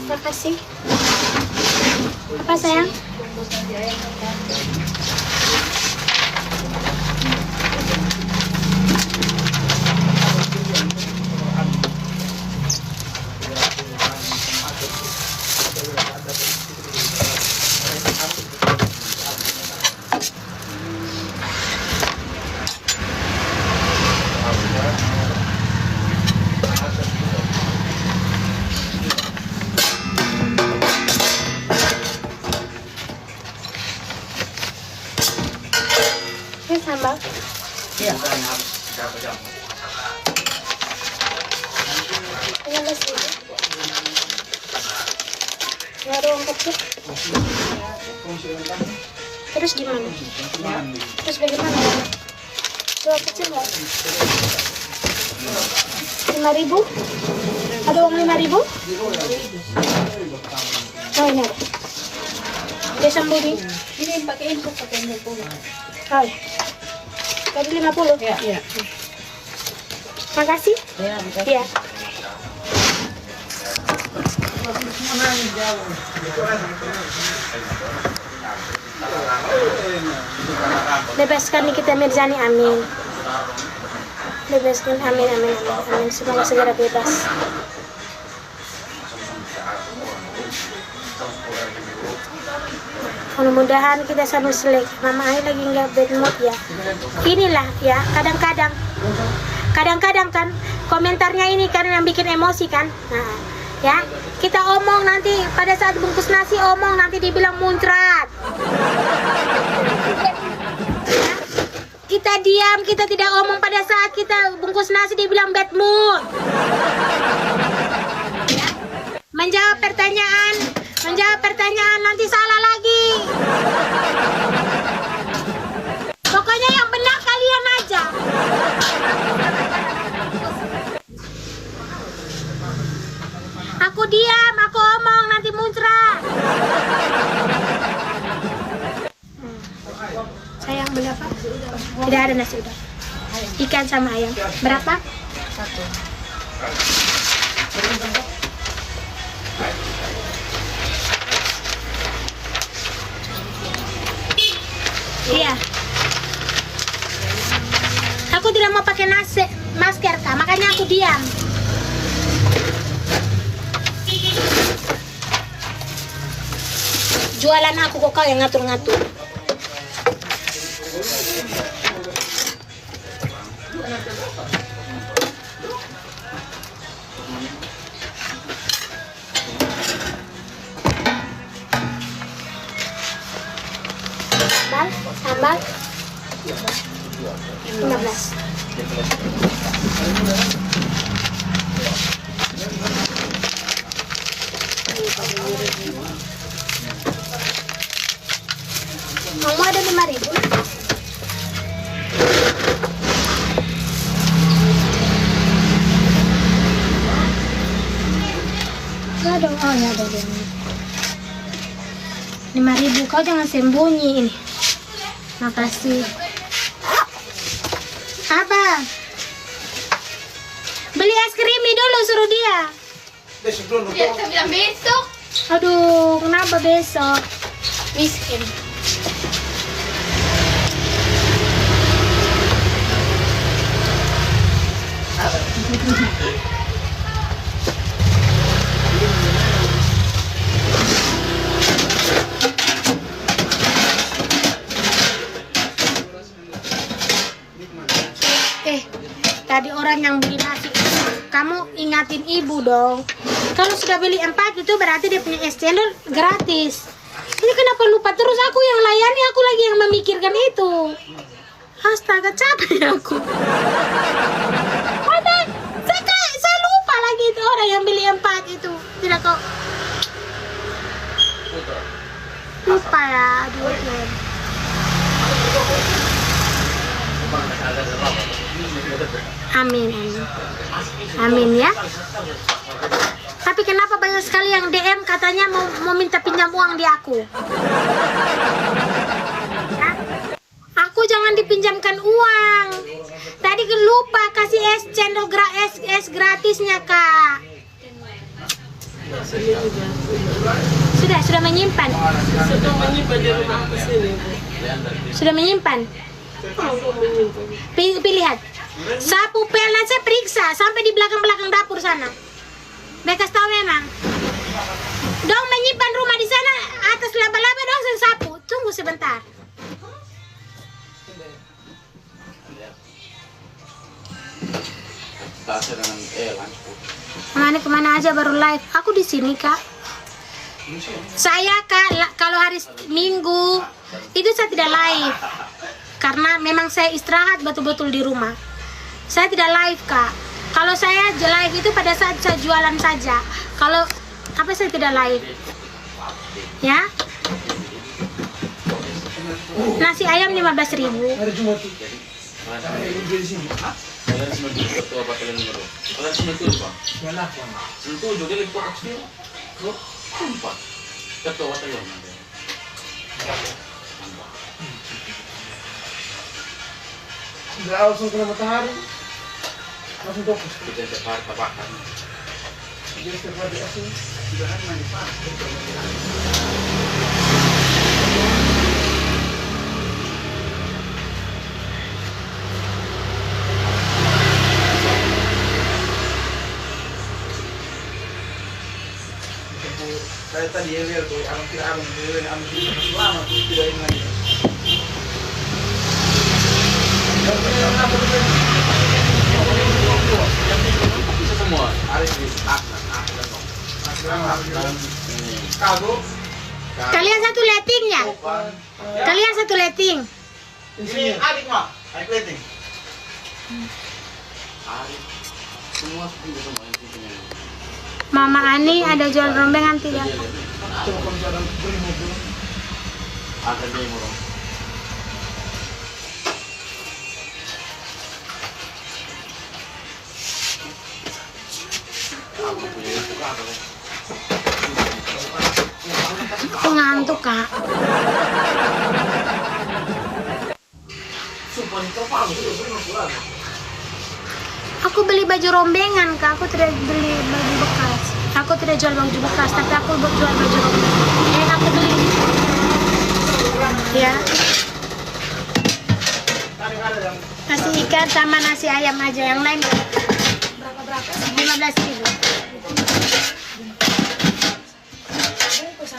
Speaker 1: Makasih. Apa sayang? Ini sambal. Ini nasi. Nggak ada uang kecil. Terus gimana? Terus bagaimana? Dua kecil nggak? 5.000. Ada uang 5.000? Oh ini. Dia sembunyi.
Speaker 2: Ini pakai info, pakai info.
Speaker 1: Oh. Tadi 50?
Speaker 2: Iya.
Speaker 1: Makasih.
Speaker 2: Ya,
Speaker 1: Iya. Bebaskan Nikita Mirzani, amin. Bebaskan, amin, amin, amin, amin. Semoga segera bebas. Mudah-mudahan kita sama selek. Mama Ai lagi nggak bad mood ya. Inilah ya, kadang-kadang kan komentarnya ini kan yang bikin emosi kan. Nah, ya kita omong nanti pada saat bungkus nasi omong nanti dibilang muncrat. Ya, kita diam, kita tidak omong pada saat kita bungkus nasi dibilang bad mood. Ya, menjawab pertanyaan nanti salah lagi. Pokoknya yang benar kalian aja. Aku diam, aku omong nanti muncrat. Sayang beli apa? Tidak ada nasi udang. Ikan sama ayam. Berapa? 1. Iya. Aku tidak mau pakai masker kak, makanya aku diam. Jualan aku kok kau yang ngatur-ngatur. Sambal 15. Kamu ada 5.000? Ada, oh ya ada 5.000. Kau jangan sembunyi ini. Makasih. Apa? Beli es krimi dulu, suruh dia.
Speaker 2: Dia bilang besok.
Speaker 1: Aduh, kenapa besok?
Speaker 2: Miskin.
Speaker 1: Tadi orang yang beli nasi, kamu ingatin ibu dong. Kalau sudah beli 4 itu berarti dia punya es cendol gratis. Ini kenapa lupa terus, aku yang layani, aku lagi yang memikirkan itu. Astaga, capek aku. Saya lupa lagi itu orang yang beli 4 itu. Tidak kok. Lupa ya, aduh. Amin, amin. Amin ya. Tapi kenapa banyak sekali yang DM katanya mau minta pinjam uang di aku? Hah? Aku jangan dipinjamkan uang. Tadi lupa kasih es cendol es gratisnya, Kak. Sudah menyimpan. Sudah menyimpan. Lihat. Sapu pelna saya periksa sampai di belakang dapur sana. Bekas tahu memang. Dong menyimpan rumah di sana atas laba-laba dong saya sapu. Tunggu sebentar. Kemana aja baru live? Aku di sini, Kak. Saya Kak, kalau hari Minggu itu saya tidak live. Karena memang saya istirahat betul-betul di rumah. Saya tidak live, Kak. Kalau saya live itu pada saat saya jualan saja. Kalau apa saya tidak live. Ya. Nasi ayam 15.000.
Speaker 6: Kalian semua dulu ketua batalan nomor. Kalian semua itu bang.
Speaker 3: Yalah, Bang.
Speaker 6: Sentuh juga lagi kok kecil. Kok empat. Ketua batalan nanti.
Speaker 3: Nggak langsung kena matahari. Langsung fokus.
Speaker 6: Kita cepat tapakan.
Speaker 3: Dia cepat di asing.
Speaker 6: Sudah kan manfaat.
Speaker 3: Saya tadi ya lihat tuh, alam tidak lama tuh tidak ingat.
Speaker 6: Bisa semua.
Speaker 3: Hari ini kagum.
Speaker 1: Kalian satu lettingnya. Kalian satu letting.
Speaker 3: Ini adik mah, adik letting.
Speaker 6: Arif. Semua punya semua yang punya.
Speaker 1: Mama Ani ada jual rombengan tidak?
Speaker 3: Coba kalau ada beri mobil.
Speaker 6: Ada dia yang orang. Aku punya itu kan.
Speaker 1: Aku ngantuk kak.
Speaker 3: Sumpah ini terpaksa itu beri mobil.
Speaker 1: Aku beli baju rombengan kak. Aku tidak beli baju bekas. Aku tidak jual baju bekas, tapi aku jual baju rombengan. Aku beli. Ya. Nasi ikan sama nasi ayam aja, yang lain berapa? 15.000.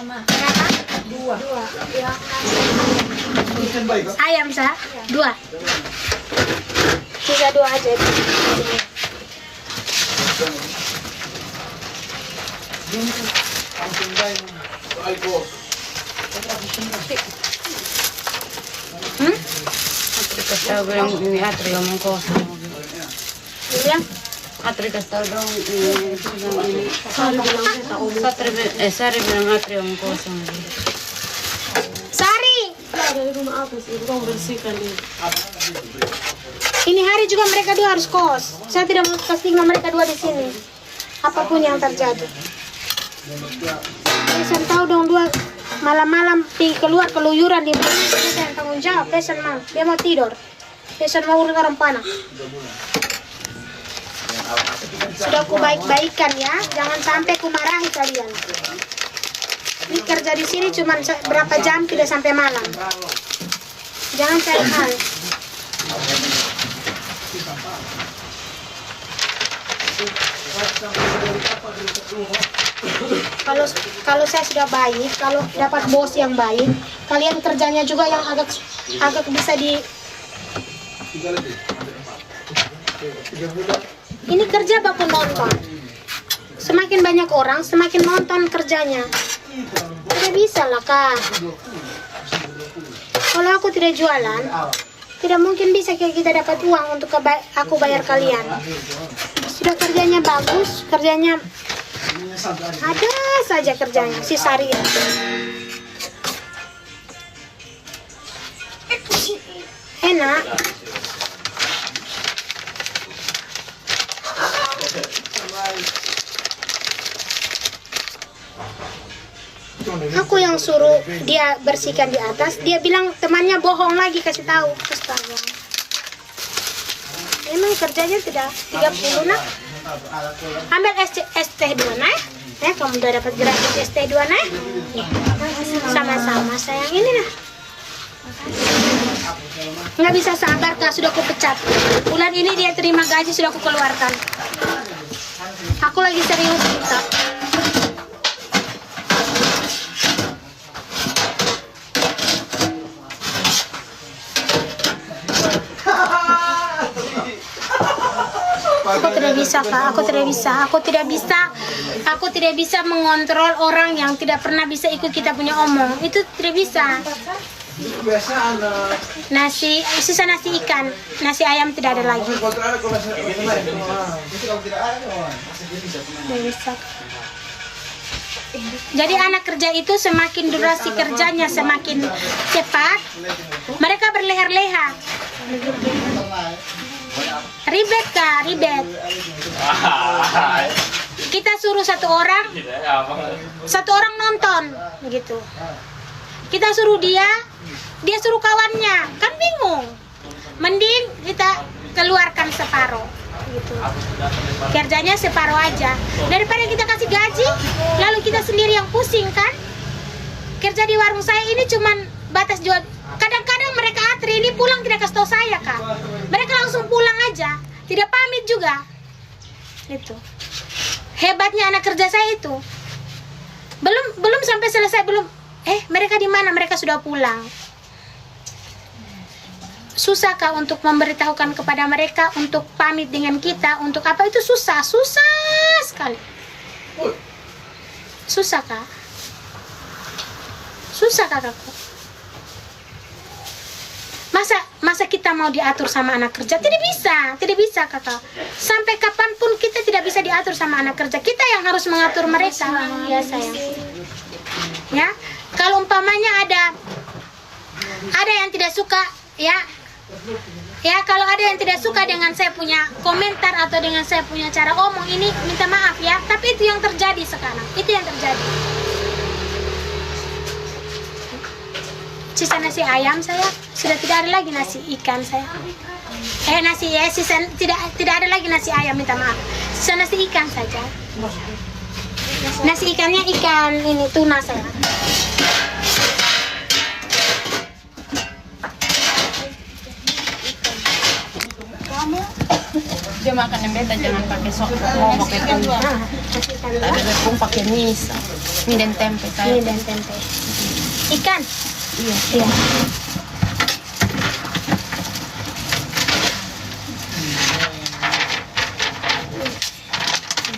Speaker 1: Berapa? Dua. Ayam sah? 2. Sisa 2 aja.
Speaker 7: Kasih bilang ini Atri ngomong kosong.
Speaker 1: Bilang?
Speaker 7: Atri kasih dong ini. Sari bilang Atri ngomong kosong.
Speaker 1: Sari!
Speaker 7: Dari rumah apa sih? Tolong bersihkan ini.
Speaker 1: Ini hari juga mereka dua harus kos. Saya tidak mau kasih mereka dua di sini. Apapun yang terjadi. Pesan tahu dong dua malam-malam keluar keluyuran di mana dia yang tanggung jawab. Pesan mau dia mau tidur. Pesan mau urus orang panah. Sudah aku baik-baikan ya. Jangan sampai aku marahi kalian. Ini kerja di sini cuma berapa jam tidak sampai malam. Jangan cari hal. Kalau saya sudah baik, kalau dapat bos yang baik, kalian kerjanya juga yang agak bisa di. Ini kerja baku nonton. Semakin banyak orang, semakin nonton kerjanya. Tidak bisa lah kak. Kalau aku tidak jualan, tidak mungkin bisa kita dapat uang untuk aku bayar kalian. Sudah kerjanya bagus, kerjanya ada saja kerjanya, si Sari. Enak. Aku yang suruh dia bersihkan di atas, dia bilang temannya bohong lagi, kasih tahu. Astaga. Emang kerjanya tidak 30 nak? Ambil ST2 nak? Kamu udah dapat gratis ST2 nak? Sama-sama sayang, ini nah. Nggak bisa sabar kak, sudah aku pecat. Bulan ini dia terima gaji, sudah aku keluarkan. Aku lagi serius kita. Aku tidak bisa kak, aku tidak bisa mengontrol orang yang tidak pernah bisa ikut kita punya omong. Itu tidak bisa. Nasi, sisa nasi ikan, nasi ayam tidak ada lagi. Tidak bisa. Jadi anak kerja itu semakin durasi kerjanya semakin cepat, mereka berleha-leha. Ribet Kak, ribet. Kita suruh satu orang nonton gitu. Kita suruh dia suruh kawannya, kan bingung. Mending kita keluarkan separuh gitu. Kerjanya separuh aja daripada kita kasih gaji lalu kita sendiri yang pusing kan. Kerja di warung saya ini cuman batas jual. Kadang-kadang mereka antri ini pulang tidak kasih tahu saya Kak. Mereka langsung pulang aja, tidak pamit juga. Itu hebatnya anak kerja saya itu. Belum sampai selesai mereka di mana? Mereka sudah pulang. Susah Kak untuk memberitahukan kepada mereka untuk pamit dengan kita, untuk apa itu susah sekali. Susah Kak. Susah Kakakku. Masa kita mau diatur sama anak kerja? Tidak bisa Kakak. Sampai kapanpun kita tidak bisa diatur sama anak kerja. Kita yang harus mengatur mereka. Ya sayang. Ya, kalau umpamanya ada yang tidak suka, ya kalau ada yang tidak suka dengan saya punya komentar atau dengan saya punya cara omong ini, minta maaf ya. Tapi itu yang terjadi sekarang. Itu yang terjadi. Sisa nasi ayam saya sudah tidak ada lagi nasi ikan saya. Tidak ada lagi nasi ayam, minta maaf. Sisa nasi ikan saja. Nasi ikannya ikan ini tuna saya.
Speaker 7: Dia makan yang beta jangan pakai sok ngomong itu. Tadi bepung pakai mie dan tempe saya.
Speaker 1: Mie dan tempe. Ikan. Iya.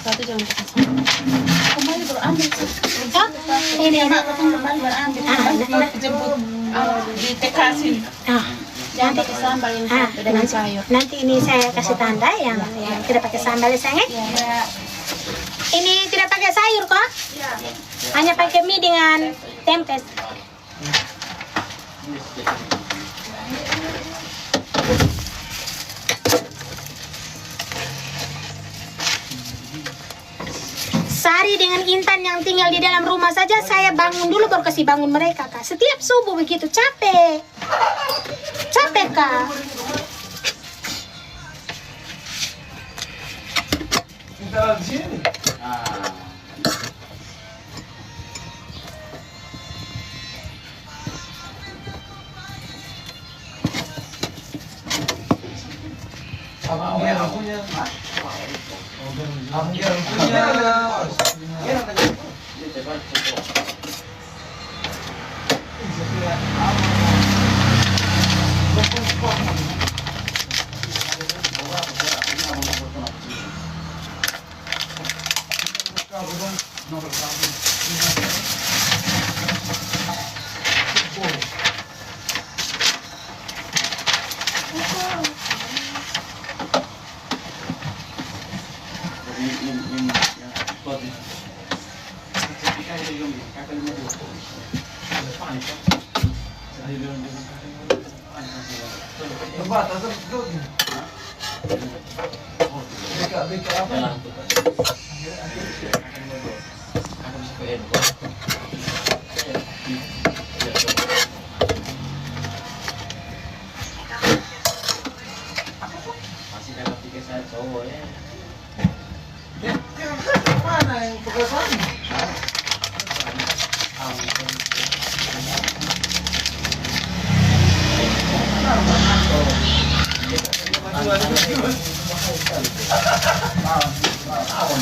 Speaker 7: Satu jangan pakai sok. Kembali baru ambil sih.
Speaker 1: Ini
Speaker 7: Kembali baru ambil. Jemput di TK sini. Jangan pakai sambal ini dengan sayur.
Speaker 1: Nanti ini saya kasih tanda yang tidak pakai sambal ya sayang. Ini tidak pakai sayur kok. Hanya pakai mie dengan tempe. Sari dengan Intan yang tinggal di dalam rumah saja saya bangun dulu baru kasih bangun mereka Kak. Setiap subuh begitu capek Kak.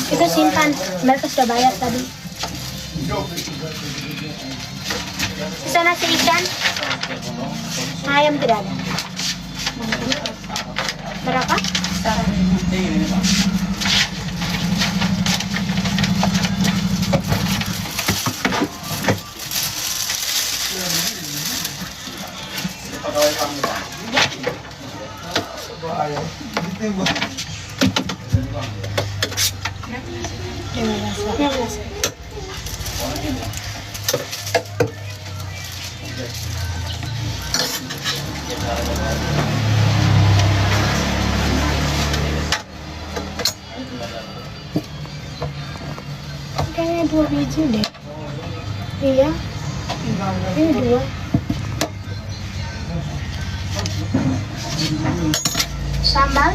Speaker 1: Itu simpan, mereka sudah bayar tadi. Sisa nasi ikan, ayam tidak ada. Berapa? 2 biji deh. Iya. Ini 2. Sambal.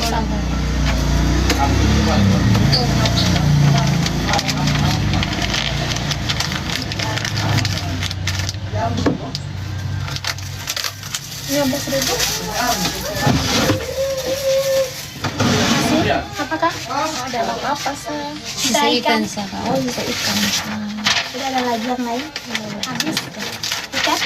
Speaker 1: Rp15.000. Masih? Apakah?
Speaker 7: Ada apa sih?
Speaker 1: Bisa ikan.
Speaker 7: Oh, bisa ikan.
Speaker 1: Tidak ada lagi yang lain. Habis. Ikan.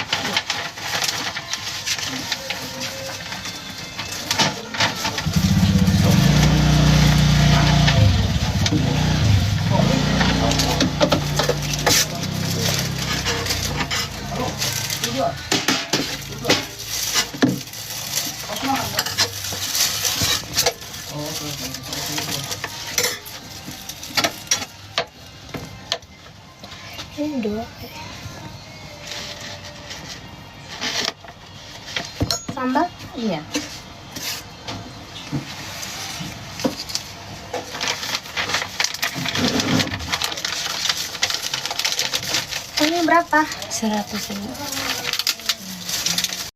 Speaker 1: Ini 2. Sambal?
Speaker 7: Iya.
Speaker 1: Ini berapa?
Speaker 7: 100.000.